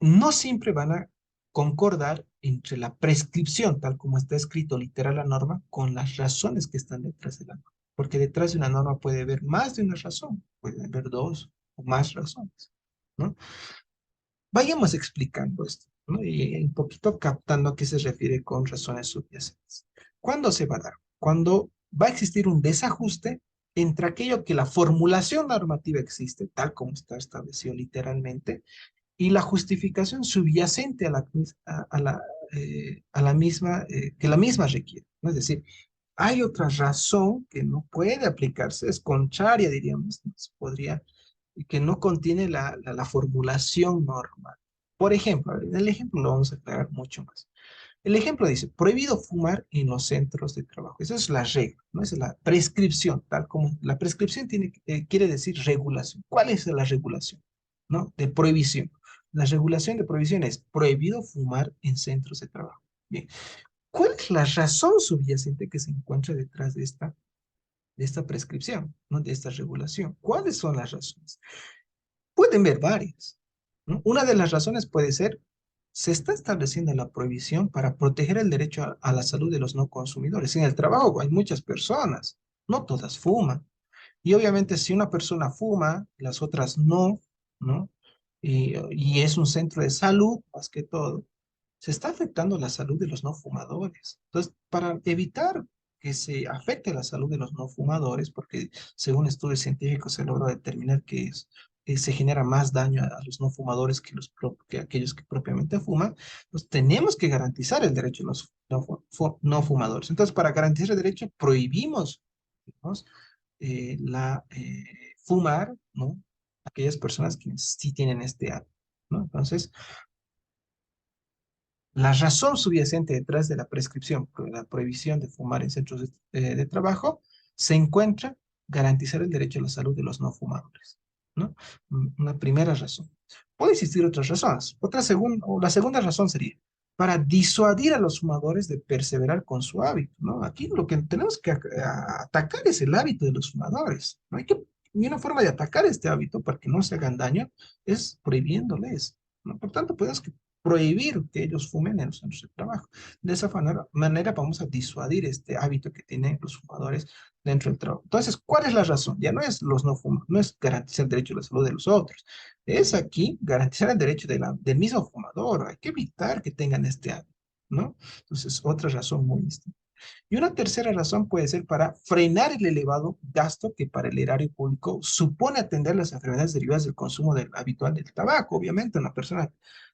no siempre van a concordar entre la prescripción, tal como está escrito literal la norma, con las razones que están detrás de la norma. Porque detrás de una norma puede haber más de una razón, puede haber dos o más razones, ¿no? Vayamos explicando esto, ¿no? Y un poquito captando a qué se refiere con razones subyacentes. ¿Cuándo se va a dar? Cuando va a existir un desajuste entre aquello que la formulación normativa existe, tal como está establecido literalmente, y la justificación subyacente a la misma, que la misma requiere, ¿no? Es decir, hay otra razón que no puede aplicarse, es contraria, diríamos, ¿no? Que no contiene la formulación normal. Por ejemplo, en el ejemplo lo vamos a aclarar mucho más. El ejemplo dice, prohibido fumar en los centros de trabajo. Esa es la regla, ¿no? Esa es la prescripción, tal como la prescripción quiere decir regulación. ¿Cuál es la regulación? ¿No? De prohibición. La regulación de prohibición es prohibido fumar en centros de trabajo. Bien. ¿Cuál es la razón subyacente que se encuentra detrás de esta prescripción, ¿no? De esta regulación? ¿Cuáles son las razones? Pueden ver varias, ¿no? Una de las razones puede ser, se está estableciendo la prohibición para proteger el derecho a la salud de los no consumidores. En el trabajo hay muchas personas, no todas fuman. Y obviamente si una persona fuma, las otras no, ¿no? Y es un centro de salud, más que todo, se está afectando la salud de los no fumadores. Entonces, para evitar que se afecte la salud de los no fumadores, porque según estudios científicos se logró determinar que se genera más daño a los no fumadores que aquellos que propiamente fuman, pues tenemos que garantizar el derecho de los no fumadores. Entonces, para garantizar el derecho, prohibimos, digamos, fumar, ¿no? Aquellas personas que sí tienen este hábito, ¿no? Entonces, La razón subyacente detrás de la prescripción, la prohibición de fumar en centros de trabajo, se encuentra garantizar el derecho a la salud de los no fumadores, ¿no? Una primera razón. Puede existir otras razones. O la segunda razón sería para disuadir a los fumadores de perseverar con su hábito, ¿no? Aquí lo que tenemos que atacar es el hábito de los fumadores, ¿no? Y una forma de atacar este hábito para que no se hagan daño es prohibiéndoles, ¿no? Por tanto, podemos prohibir que ellos fumen en los centros de trabajo. De esa manera vamos a disuadir este hábito que tienen los fumadores dentro del trabajo. Entonces, ¿cuál es la razón? Ya no es los no fumadores, no es garantizar el derecho a la salud de los otros, es aquí garantizar el derecho del mismo fumador. Hay que evitar que tengan este hábito, ¿no? Entonces, otra razón muy distinta. Y una tercera razón puede ser para frenar el elevado gasto que para el erario público supone atender las enfermedades derivadas del consumo habitual del tabaco. Obviamente, una persona,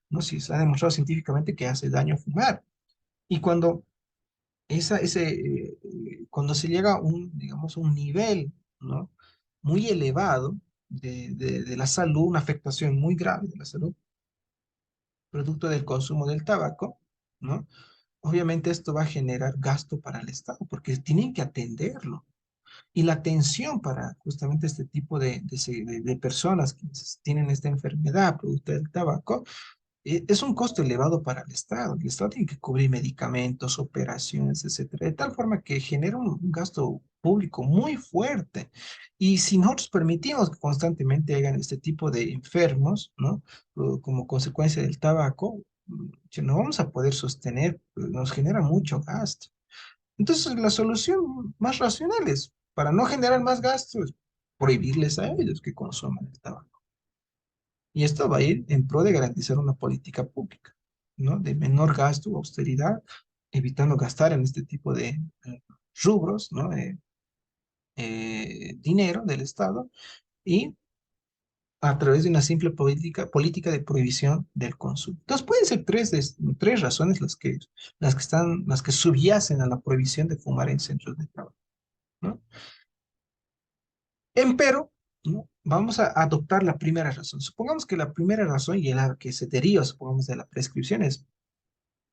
no sé si se ha demostrado científicamente que hace daño fumar. Y cuando se llega a digamos, un nivel, ¿no? Muy elevado de la salud, una afectación muy grave de la salud, producto del consumo del tabaco, ¿no? Obviamente esto va a generar gasto para el Estado, porque tienen que atenderlo. Y la atención para justamente este tipo de personas que tienen esta enfermedad producto del tabaco es un costo elevado para el Estado. El Estado tiene que cubrir medicamentos, operaciones, etcétera, de tal forma que genera un gasto público muy fuerte. Y si nosotros permitimos que constantemente hagan este tipo de enfermos, ¿no? Como consecuencia del tabaco, que no vamos a poder sostener, nos genera mucho gasto. Entonces, la solución más racional es, para no generar más gastos, prohibirles a ellos que consuman el tabaco. Y esto va a ir en pro de garantizar una política pública, ¿no? De menor gasto, austeridad, evitando gastar en este tipo de rubros, ¿no? Dinero del Estado y a través de una simple política de prohibición del consumo. Entonces pueden ser tres razones las que subyacen a la prohibición de fumar en centros de trabajo, ¿no? Empero, ¿no? Vamos a adoptar la primera razón. Supongamos que la primera razón y la que se deriva, supongamos, de la prescripción es,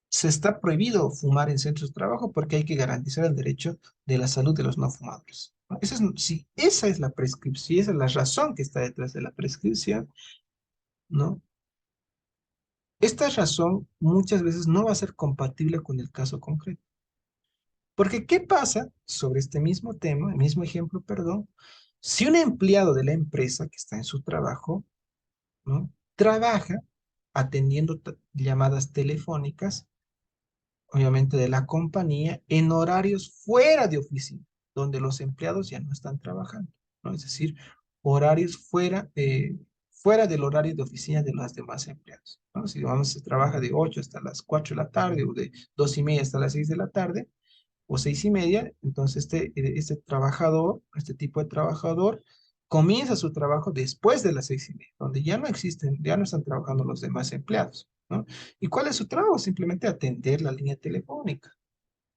se está prohibido fumar en centros de trabajo porque hay que garantizar el derecho de la salud de los no fumadores, ¿no? Si esa es la prescripción, si esa es la razón que está detrás de la prescripción, ¿no? Esta razón muchas veces no va a ser compatible con el caso concreto. Porque, ¿qué pasa sobre este mismo tema, el mismo ejemplo, perdón? Si un empleado de la empresa que está en su trabajo, ¿no? Trabaja atendiendo llamadas telefónicas, obviamente de la compañía, en horarios fuera de oficina, donde los empleados ya no están trabajando, ¿no? Es decir, horarios fuera del horario de oficina de los demás empleados, ¿no? Si vamos, se trabaja de 8 hasta las 4 de la tarde o de 2:30 hasta las 6 de la tarde, o 6:30, entonces este trabajador, este tipo de trabajador, comienza su trabajo después de las 6:30, donde ya no existen, ya no están trabajando los demás empleados, ¿no? ¿Y cuál es su trabajo? Simplemente atender la línea telefónica,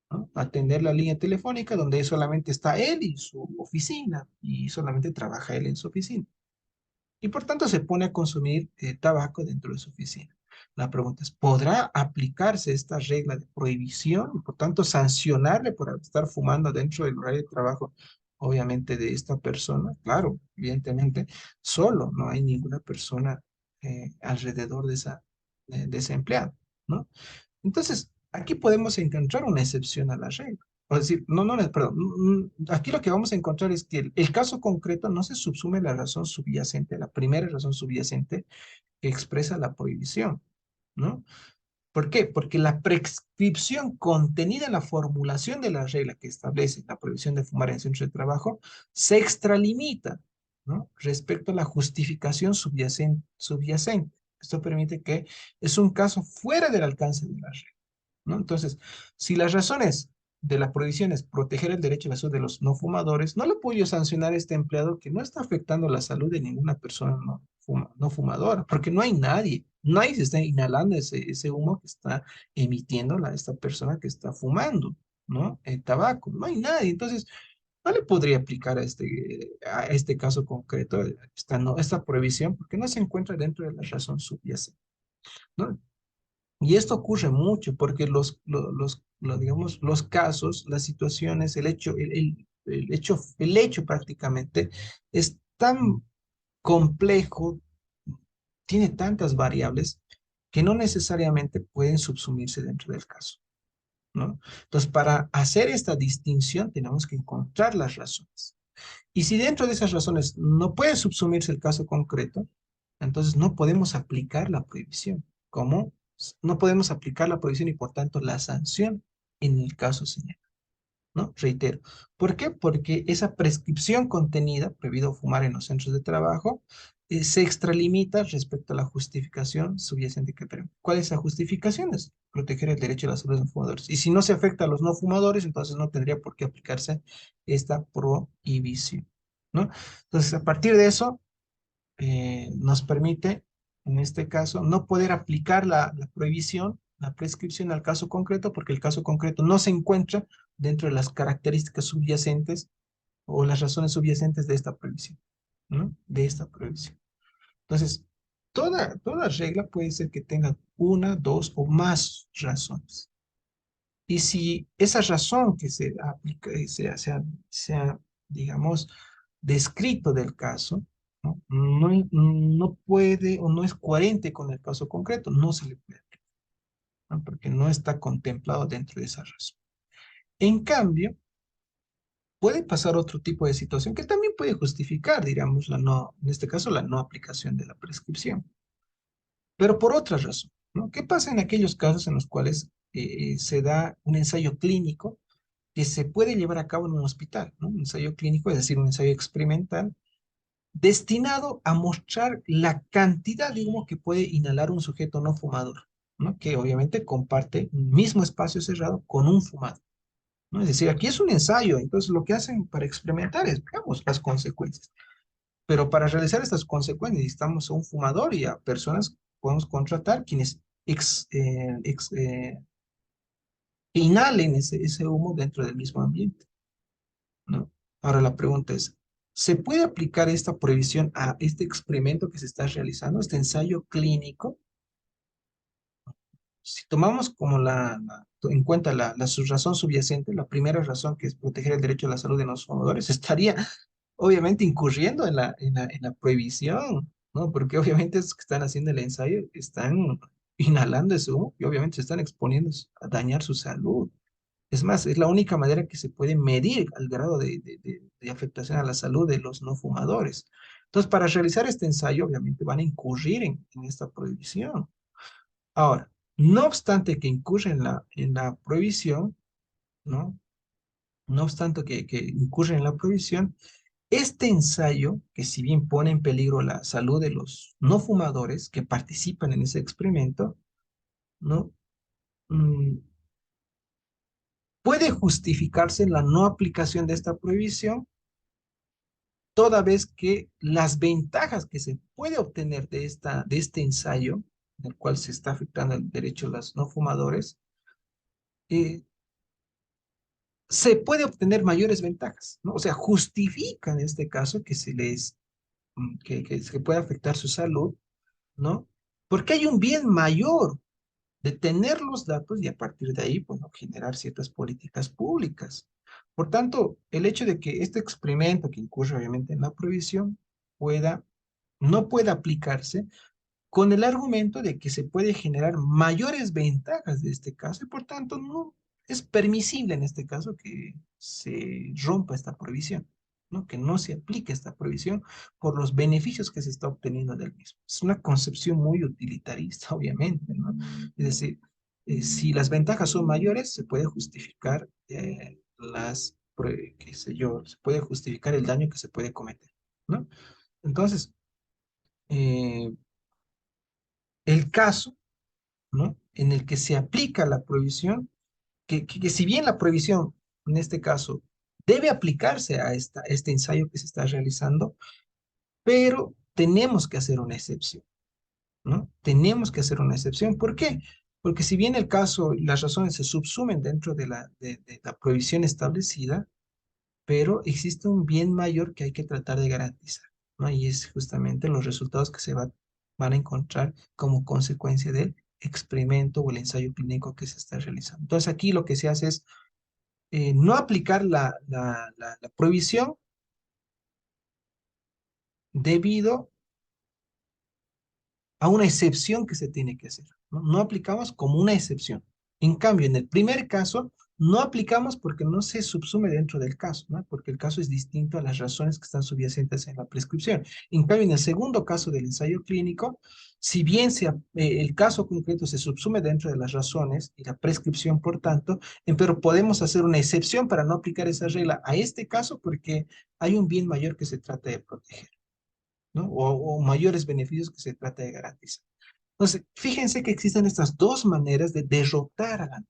¿no? Atender la línea telefónica donde solamente está él y su oficina, y solamente trabaja él en su oficina y por tanto se pone a consumir tabaco dentro de su oficina. La pregunta es, ¿podrá aplicarse esta regla de prohibición y por tanto sancionarle por estar fumando dentro del horario de trabajo, obviamente, de esta persona? Claro, evidentemente, solo no hay ninguna persona alrededor de ese empleado, ¿no? Entonces, aquí podemos encontrar una excepción a la regla. O decir, perdón, aquí lo que vamos a encontrar es que el caso concreto no se subsume la razón subyacente, la primera razón subyacente que expresa la prohibición, ¿no? ¿Por qué? Porque la prescripción contenida en la formulación de la regla que establece la prohibición de fumar en centros de trabajo se extralimita, ¿no? Respecto a la justificación subyacente. Esto permite que es un caso fuera del alcance de la regla, ¿no? Entonces, si las razones de la prohibición es proteger el derecho a la salud de los no fumadores, no le puedo yo sancionar a este empleado que no está afectando la salud de ninguna persona no fumadora, porque no hay nadie se está inhalando ese humo que está emitiendo esta persona que está fumando, ¿no? El tabaco, no hay nadie. Entonces, no le podría aplicar a este caso concreto esta prohibición porque no se encuentra dentro de la razón subyacente, ¿no? Y esto ocurre mucho porque digamos, los casos, las situaciones, el hecho prácticamente es tan complejo, tiene tantas variables que no necesariamente pueden subsumirse dentro del caso, ¿no? Entonces, para hacer esta distinción tenemos que encontrar las razones. Y si dentro de esas razones no puede subsumirse el caso concreto, entonces no podemos aplicar la prohibición. ¿Cómo? No podemos aplicar la prohibición y por tanto la sanción en el caso señalado, ¿no? Reitero. ¿Por qué? Porque esa prescripción contenida, prohibido fumar en los centros de trabajo, se extralimita respecto a la justificación subyacente que permite. ¿Cuál es la justificación? Es proteger el derecho a la salud de los fumadores. Y si no se afecta a los no fumadores, entonces no tendría por qué aplicarse esta prohibición, ¿no? Entonces, a partir de eso, nos permite, en este caso, no poder aplicar la prohibición, la prescripción al caso concreto, porque el caso concreto no se encuentra dentro de las características subyacentes o las razones subyacentes de esta prohibición, ¿no? De esta prohibición. Entonces, toda regla puede ser que tenga una, dos o más razones. Y si esa razón que se aplica, sea, digamos, descrito del caso, ¿no? No puede o no es coherente con el caso concreto, no se le puede aplicar, ¿no? Porque no está contemplado dentro de esa razón. En cambio, puede pasar otro tipo de situación que también puede justificar, digamos, en este caso, la no aplicación de la prescripción, pero por otra razón, ¿no? ¿Qué pasa en aquellos casos en los cuales se da un ensayo clínico que se puede llevar a cabo en un hospital, ¿no? Un ensayo clínico, es decir, un ensayo experimental, destinado a mostrar la cantidad de humo que puede inhalar un sujeto no fumador, ¿no? Que obviamente comparte un mismo espacio cerrado con un fumador, ¿no? Es decir, aquí es un ensayo, entonces lo que hacen para experimentar es, veamos, las consecuencias. Pero para realizar estas consecuencias necesitamos a un fumador y a personas que podemos contratar quienes inhalen ese humo dentro del mismo ambiente, ¿no? Ahora la pregunta es, ¿se puede aplicar esta prohibición a este experimento que se está realizando, este ensayo clínico? Si tomamos como en cuenta la razón subyacente, la primera razón que es proteger el derecho a la salud de los fumadores, estaría obviamente incurriendo en la prohibición, ¿no? Porque obviamente esos que están haciendo el ensayo están inhalando ese humo y obviamente se están exponiendo a dañar su salud. Es más, es la única manera que se puede medir el grado de afectación a la salud de los no fumadores. Entonces, para realizar este ensayo, obviamente van a incurrir en esta prohibición. Ahora, no obstante que incurre en la prohibición, ¿no? No obstante que incurre en la prohibición, este ensayo, que si bien pone en peligro la salud de los no fumadores que participan en ese experimento, ¿no? Mm, puede justificarse la no aplicación de esta prohibición toda vez que las ventajas que se puede obtener de este ensayo, en el cual se está afectando el derecho de los no fumadores, eh, se puede obtener mayores ventajas, ¿no? O sea, justifica en este caso que se puede afectar su salud, ¿no? Porque hay un bien mayor de tener los datos y a partir de ahí, bueno, generar ciertas políticas públicas. Por tanto, el hecho de que este experimento, que incurre obviamente en la prohibición, no pueda aplicarse con el argumento de que se puede generar mayores ventajas de este caso y por tanto no es permisible en este caso que se rompa esta prohibición, ¿no? Que no se aplique esta prohibición por los beneficios que se está obteniendo del mismo. Es una concepción muy utilitarista, obviamente, ¿no? Es decir, si las ventajas son mayores, se puede justificar qué sé yo, se puede justificar el daño que se puede cometer, ¿no? Entonces, eh, el caso, ¿no? En el que se aplica la prohibición, que si bien la prohibición, en este caso, debe aplicarse a este ensayo que se está realizando, pero tenemos que hacer una excepción, ¿no? Tenemos que hacer una excepción. ¿Por qué? Porque si bien el caso y las razones se subsumen dentro de la prohibición establecida, pero existe un bien mayor que hay que tratar de garantizar, ¿no? Y es justamente los resultados que van a encontrar como consecuencia del experimento o el ensayo clínico que se está realizando. Entonces aquí lo que se hace es no aplicar la prohibición debido a una excepción que se tiene que hacer, ¿no? No aplicamos como una excepción. En cambio, en el primer caso, no aplicamos porque no se subsume dentro del caso, ¿no? Porque el caso es distinto a las razones que están subyacentes en la prescripción. En cambio, en el segundo caso del ensayo clínico, si bien el caso concreto se subsume dentro de las razones y la prescripción, por tanto, pero podemos hacer una excepción para no aplicar esa regla a este caso porque hay un bien mayor que se trata de proteger, ¿no? O mayores beneficios que se trata de garantizar. Entonces, fíjense que existen estas dos maneras de derrotar a la,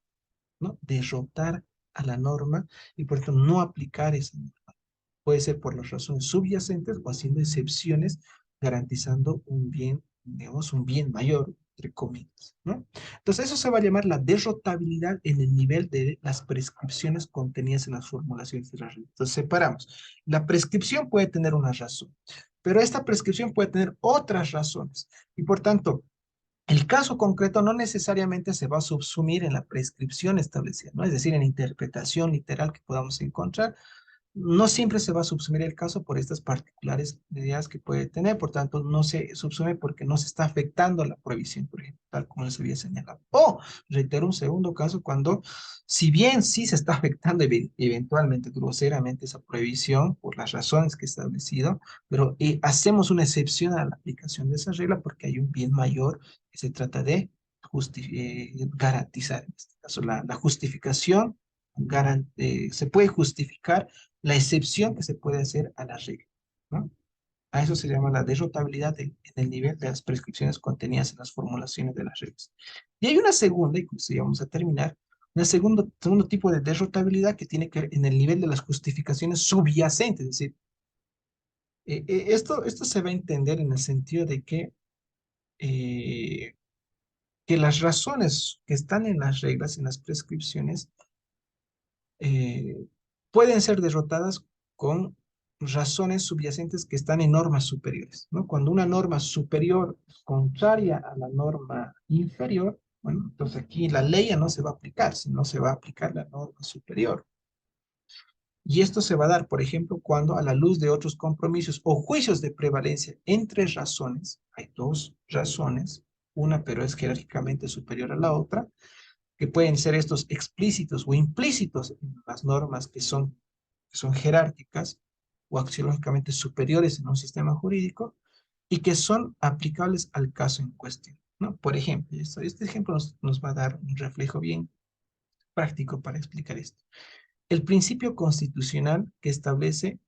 ¿no? Derrotar a la norma y por tanto no aplicar esa norma. Puede ser por las razones subyacentes o haciendo excepciones, garantizando un bien, digamos, un bien mayor, entre comillas, ¿no? Entonces, eso se va a llamar la derrotabilidad en el nivel de las prescripciones contenidas en las formulaciones de la regla. Entonces, separamos. La prescripción puede tener una razón, pero esta prescripción puede tener otras razones. Y por tanto, el caso concreto no necesariamente se va a subsumir en la prescripción establecida, ¿no? Es decir, en la interpretación literal que podamos encontrar, no siempre se va a subsumir el caso por estas particulares ideas que puede tener, por tanto, no se subsume porque no se está afectando a la prohibición, por ejemplo, tal como les había señalado. O, reitero, un segundo caso cuando, si bien sí se está afectando eventualmente, groseramente esa prohibición por las razones que he establecido, pero hacemos una excepción a la aplicación de esa regla porque hay un bien mayor que se trata de garantizar, en este caso, la justificación se puede justificar la excepción que se puede hacer a la regla, ¿no? A eso se llama la derrotabilidad en el nivel de las prescripciones contenidas en las formulaciones de las reglas. Y hay una segunda, y con eso ya vamos a terminar, un segundo tipo de derrotabilidad que tiene que ver en el nivel de las justificaciones subyacentes, es decir, esto se va a entender en el sentido de eh, que las razones que están en las reglas, en las prescripciones, eh, pueden ser derrotadas con razones subyacentes que están en normas superiores, ¿no? Cuando una norma superior es contraria a la norma inferior, bueno, entonces aquí la ley ya no se va a aplicar, sino se va a aplicar la norma superior. Y esto se va a dar, por ejemplo, cuando a la luz de otros compromisos o juicios de prevalencia entre razones, hay dos razones, una pero es jerárquicamente superior a la otra, que pueden ser estos explícitos o implícitos en las normas que son jerárquicas o axiológicamente superiores en un sistema jurídico y que son aplicables al caso en cuestión, ¿no? Por ejemplo, este ejemplo nos va a dar un reflejo bien práctico para explicar esto. El principio constitucional que establece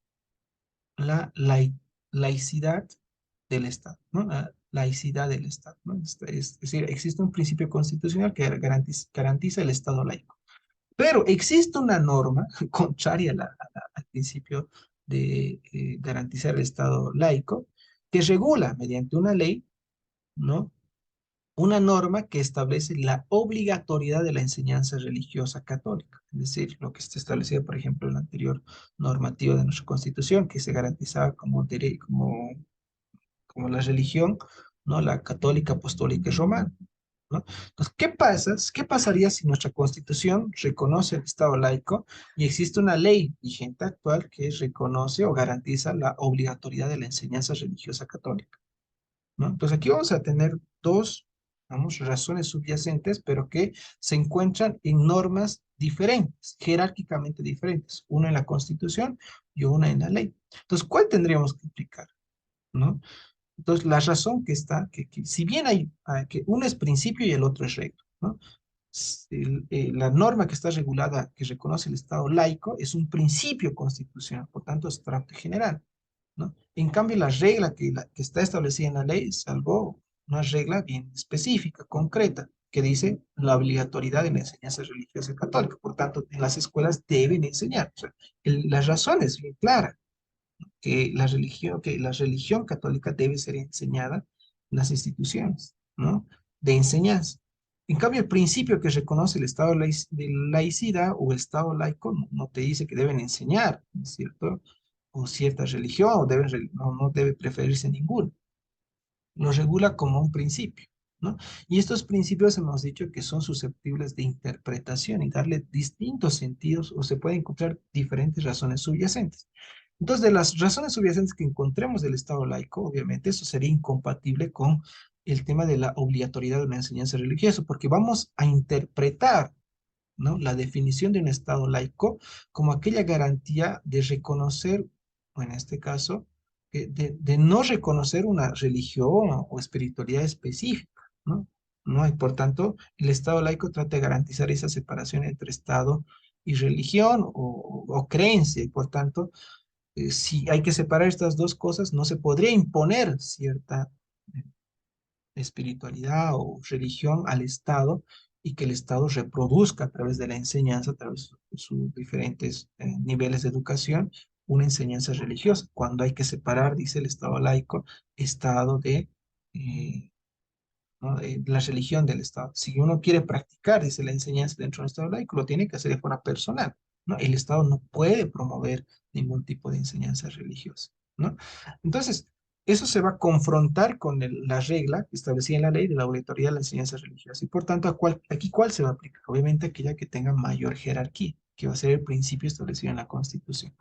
la laicidad del Estado, ¿no? La laicidad del Estado, ¿no? Es decir, existe un principio constitucional que garantiza el Estado laico. Pero existe una norma contraria al principio de garantizar el Estado laico que regula mediante una ley, ¿no? Una norma que establece la obligatoriedad de la enseñanza religiosa católica, es decir, lo que está establecido, por ejemplo, en la anterior normativa de nuestra Constitución, que se garantizaba como la religión, ¿no? La católica, apostólica y romana, ¿no? Entonces, ¿qué pasa? ¿Qué pasaría si nuestra Constitución reconoce el Estado laico y existe una ley vigente actual que reconoce o garantiza la obligatoriedad de la enseñanza religiosa católica, ¿no? Entonces, aquí vamos a tener dos, vamos, razones subyacentes, pero que se encuentran en normas diferentes, jerárquicamente diferentes, una en la Constitución y una en la ley. Entonces, ¿cuál tendríamos que aplicar? ¿No? Entonces, la razón que está, que si bien que uno es principio y el otro es regla, ¿no? La norma que está regulada, que reconoce el Estado laico, es un principio constitucional, por tanto es trato general, ¿no? En cambio, la regla que está establecida en la ley es algo, una regla bien específica, concreta, que dice la obligatoriedad de la enseñanza religiosa católica. Por tanto, en las escuelas deben enseñar. O sea, la razón es bien clara que la religión católica debe ser enseñada en las instituciones, ¿no? De enseñanza. En cambio, el principio que reconoce el Estado de laicidad o el Estado laico no te dice que deben enseñar, ¿no es cierto? O cierta religión, no debe preferirse ninguna. Lo regula como un principio. ¿no? Y estos principios hemos dicho que son susceptibles de interpretación y darle distintos sentidos o se pueden encontrar diferentes razones subyacentes. Entonces, de las razones subyacentes que encontremos del Estado laico, obviamente eso sería incompatible con el tema de la obligatoriedad de una enseñanza religiosa, porque vamos a interpretar, ¿no?, la definición de un Estado laico como aquella garantía de reconocer, o en este caso, de no reconocer una religión o espiritualidad específica, ¿no? ¿No? Y por tanto, el Estado laico trata de garantizar esa separación entre Estado y religión o creencia, y por tanto, si hay que separar estas dos cosas, no se podría imponer cierta eh, espiritualidad o religión al Estado y que el Estado reproduzca a través de la enseñanza, a través de sus diferentes niveles de educación, una enseñanza religiosa. Cuando hay que separar, dice el Estado laico, Estado eh, ¿no?, de la religión del Estado. Si uno quiere practicar, dice la enseñanza dentro del Estado laico, lo tiene que hacer de forma personal, ¿no? El Estado no puede promover ningún tipo de enseñanza religiosa, ¿no? Entonces, eso se va a confrontar con la regla establecida en la ley de la obligatoriedad de la enseñanza religiosa. Y por tanto, aquí, ¿cuál se va a aplicar? Obviamente aquella que tenga mayor jerarquía, que va a ser el principio establecido en la Constitución,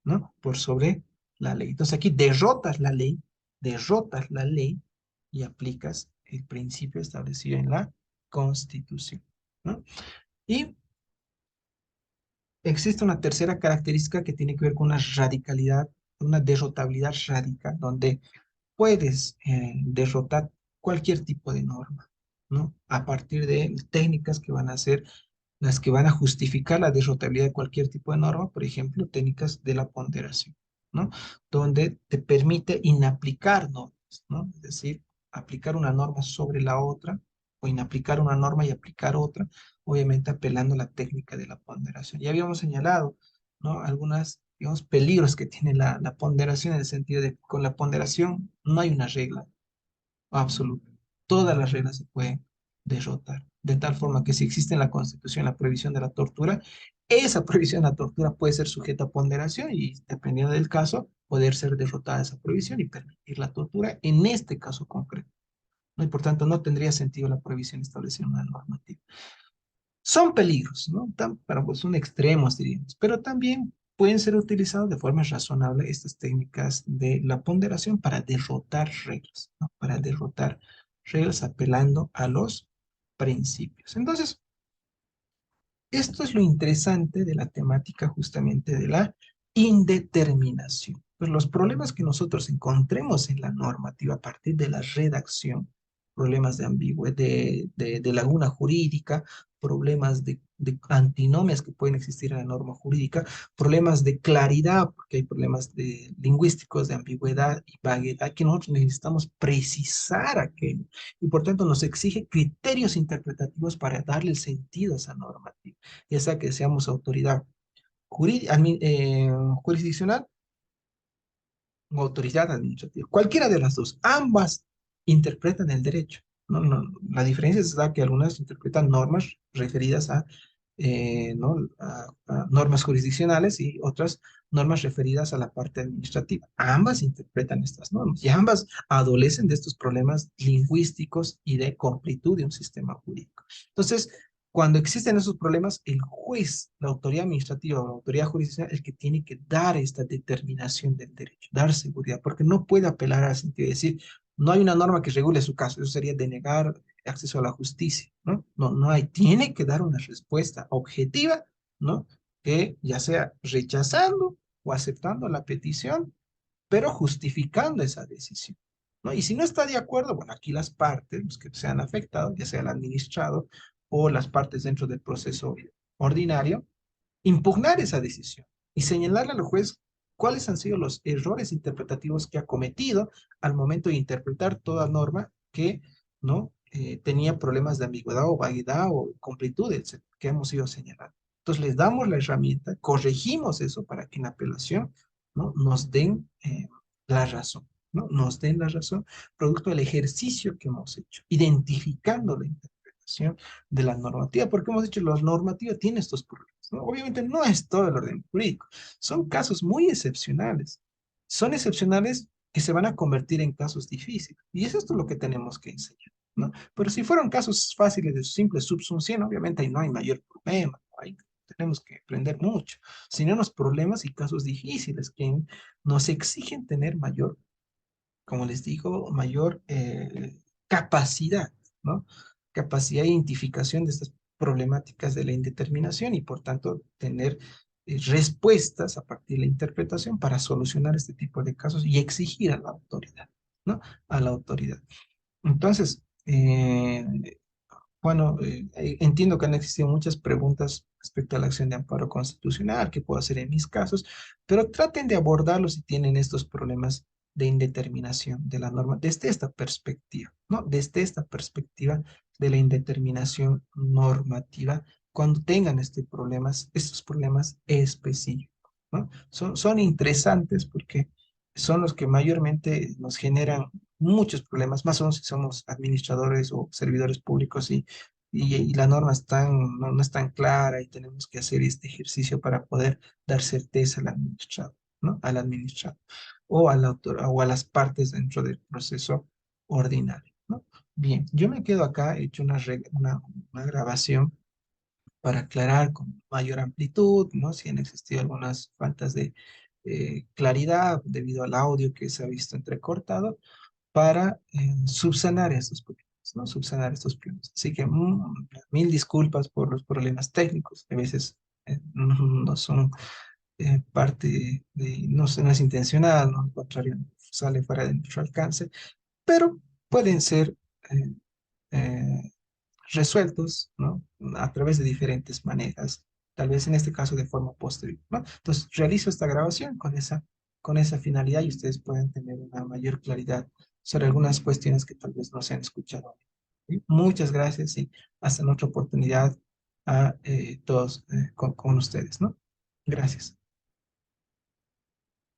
¿no? Por sobre la ley. Entonces, aquí derrotas la ley y aplicas el principio establecido en la Constitución, ¿no? Y existe una tercera característica que tiene que ver con una radicalidad, una derrotabilidad radical, donde puedes derrotar cualquier tipo de norma, ¿no? A partir de técnicas que van a ser las que van a justificar la derrotabilidad de cualquier tipo de norma, por ejemplo, técnicas de la ponderación, ¿no? Donde te permite inaplicar normas, ¿no? Es decir, aplicar una norma sobre la otra o inaplicar una norma y aplicar otra, obviamente apelando a la técnica de la ponderación. Ya habíamos señalado, ¿no?, algunas, digamos, peligros que tiene la ponderación en el sentido de que con la ponderación no hay una regla absoluta. Todas las reglas se pueden derrotar. De tal forma que si existe en la Constitución la prohibición de la tortura, esa prohibición de la tortura puede ser sujeta a ponderación y, dependiendo del caso, poder ser derrotada esa prohibición y permitir la tortura en este caso concreto, ¿no? Y por tanto, no tendría sentido la prohibición establecida en una normativa. Son peligros, ¿no? Pero pues son extremos, diríamos, pero también pueden ser utilizados de forma razonable estas técnicas de la ponderación para derrotar reglas, ¿no? Para derrotar reglas apelando a los principios. Entonces, esto es lo interesante de la temática justamente de la indeterminación. Pues los problemas que nosotros encontremos en la normativa a partir de la redacción, problemas de ambigüedad, de laguna jurídica, problemas de antinomias que pueden existir en la norma jurídica, problemas de claridad, porque hay problemas lingüísticos de ambigüedad y vaguedad, que nosotros necesitamos precisar aquello y por tanto nos exige criterios interpretativos para darle el sentido a esa normativa, ya sea que seamos autoridad jurisdiccional o autoridad administrativa. Cualquiera de las dos, ambas interpretan el derecho. No, no, la diferencia es que algunas interpretan normas referidas ¿no?, a normas jurisdiccionales y otras normas referidas a la parte administrativa. Ambas interpretan estas normas y ambas adolecen de estos problemas lingüísticos y de completud de un sistema jurídico. Entonces, cuando existen esos problemas, el juez, la autoridad administrativa o la autoridad jurisdiccional, es el que tiene que dar esta determinación del derecho, dar seguridad, porque no puede apelar al sentido de decir, no hay una norma que regule su caso, eso sería denegar acceso a la justicia, ¿no? No, no hay, tiene que dar una respuesta objetiva, ¿no? Que ya sea rechazando o aceptando la petición, pero justificando esa decisión, ¿no? Y si no está de acuerdo, bueno, aquí las partes, los que sean afectados, ya sea el administrado o las partes dentro del proceso ordinario, impugnar esa decisión y señalarle al juez cuáles han sido los errores interpretativos que ha cometido al momento de interpretar toda norma que no tenía problemas de ambigüedad o vaguedad o completud, etcétera, que hemos ido señalando. Entonces les damos la herramienta, corregimos eso para que en apelación, ¿no?, nos den la razón, ¿no? Nos den la razón producto del ejercicio que hemos hecho, identificando la interpretación de la normativa, porque hemos dicho, la normativa tiene estos problemas, ¿no? Obviamente no es todo el orden jurídico, son casos muy excepcionales, son excepcionales que se van a convertir en casos difíciles, y es esto lo que tenemos que enseñar. ¿no? Pero si fueron casos fáciles de simple subsunción, obviamente ahí no hay mayor problema, ¿no? Ahí tenemos que aprender mucho. Sino los problemas y casos difíciles que nos exigen tener mayor, como les digo, mayor capacidad, ¿no? Capacidad de identificación de estas problemáticas de la indeterminación y por tanto tener respuestas a partir de la interpretación para solucionar este tipo de casos y exigir a la autoridad, ¿no? A la autoridad. Entonces, bueno, entiendo que han existido muchas preguntas respecto a la acción de amparo constitucional, qué puedo hacer en mis casos, pero traten de abordarlo si tienen estos problemas de indeterminación de la norma desde esta perspectiva, ¿no? Desde esta perspectiva de la indeterminación normativa, cuando tengan estos problemas específicos, ¿no? Son interesantes porque son los que mayormente nos generan muchos problemas, más o menos si somos administradores o servidores públicos y la norma no es tan clara y tenemos que hacer este ejercicio para poder dar certeza al administrado, ¿no? Al administrado o al autor o a las partes dentro del proceso ordinario, ¿no? Bien, yo me quedo acá, he hecho una grabación para aclarar con mayor amplitud, ¿no? Si han existido algunas faltas de claridad debido al audio que se ha visto entrecortado para subsanar estos problemas, ¿no? Subsanar estos problemas. Así que mil disculpas por los problemas técnicos, a veces no son parte de, no es intencional, ¿no? Al contrario, sale fuera de nuestro alcance, pero pueden ser eh, eh, resueltos, ¿no? A través de diferentes maneras, tal vez en este caso de forma posterior, ¿no? Entonces, realizo esta grabación con esa finalidad y ustedes pueden tener una mayor claridad sobre algunas cuestiones que tal vez no se han escuchado. ¿Sí? Muchas gracias y hasta en otra oportunidad a todos con ustedes, ¿no? Gracias.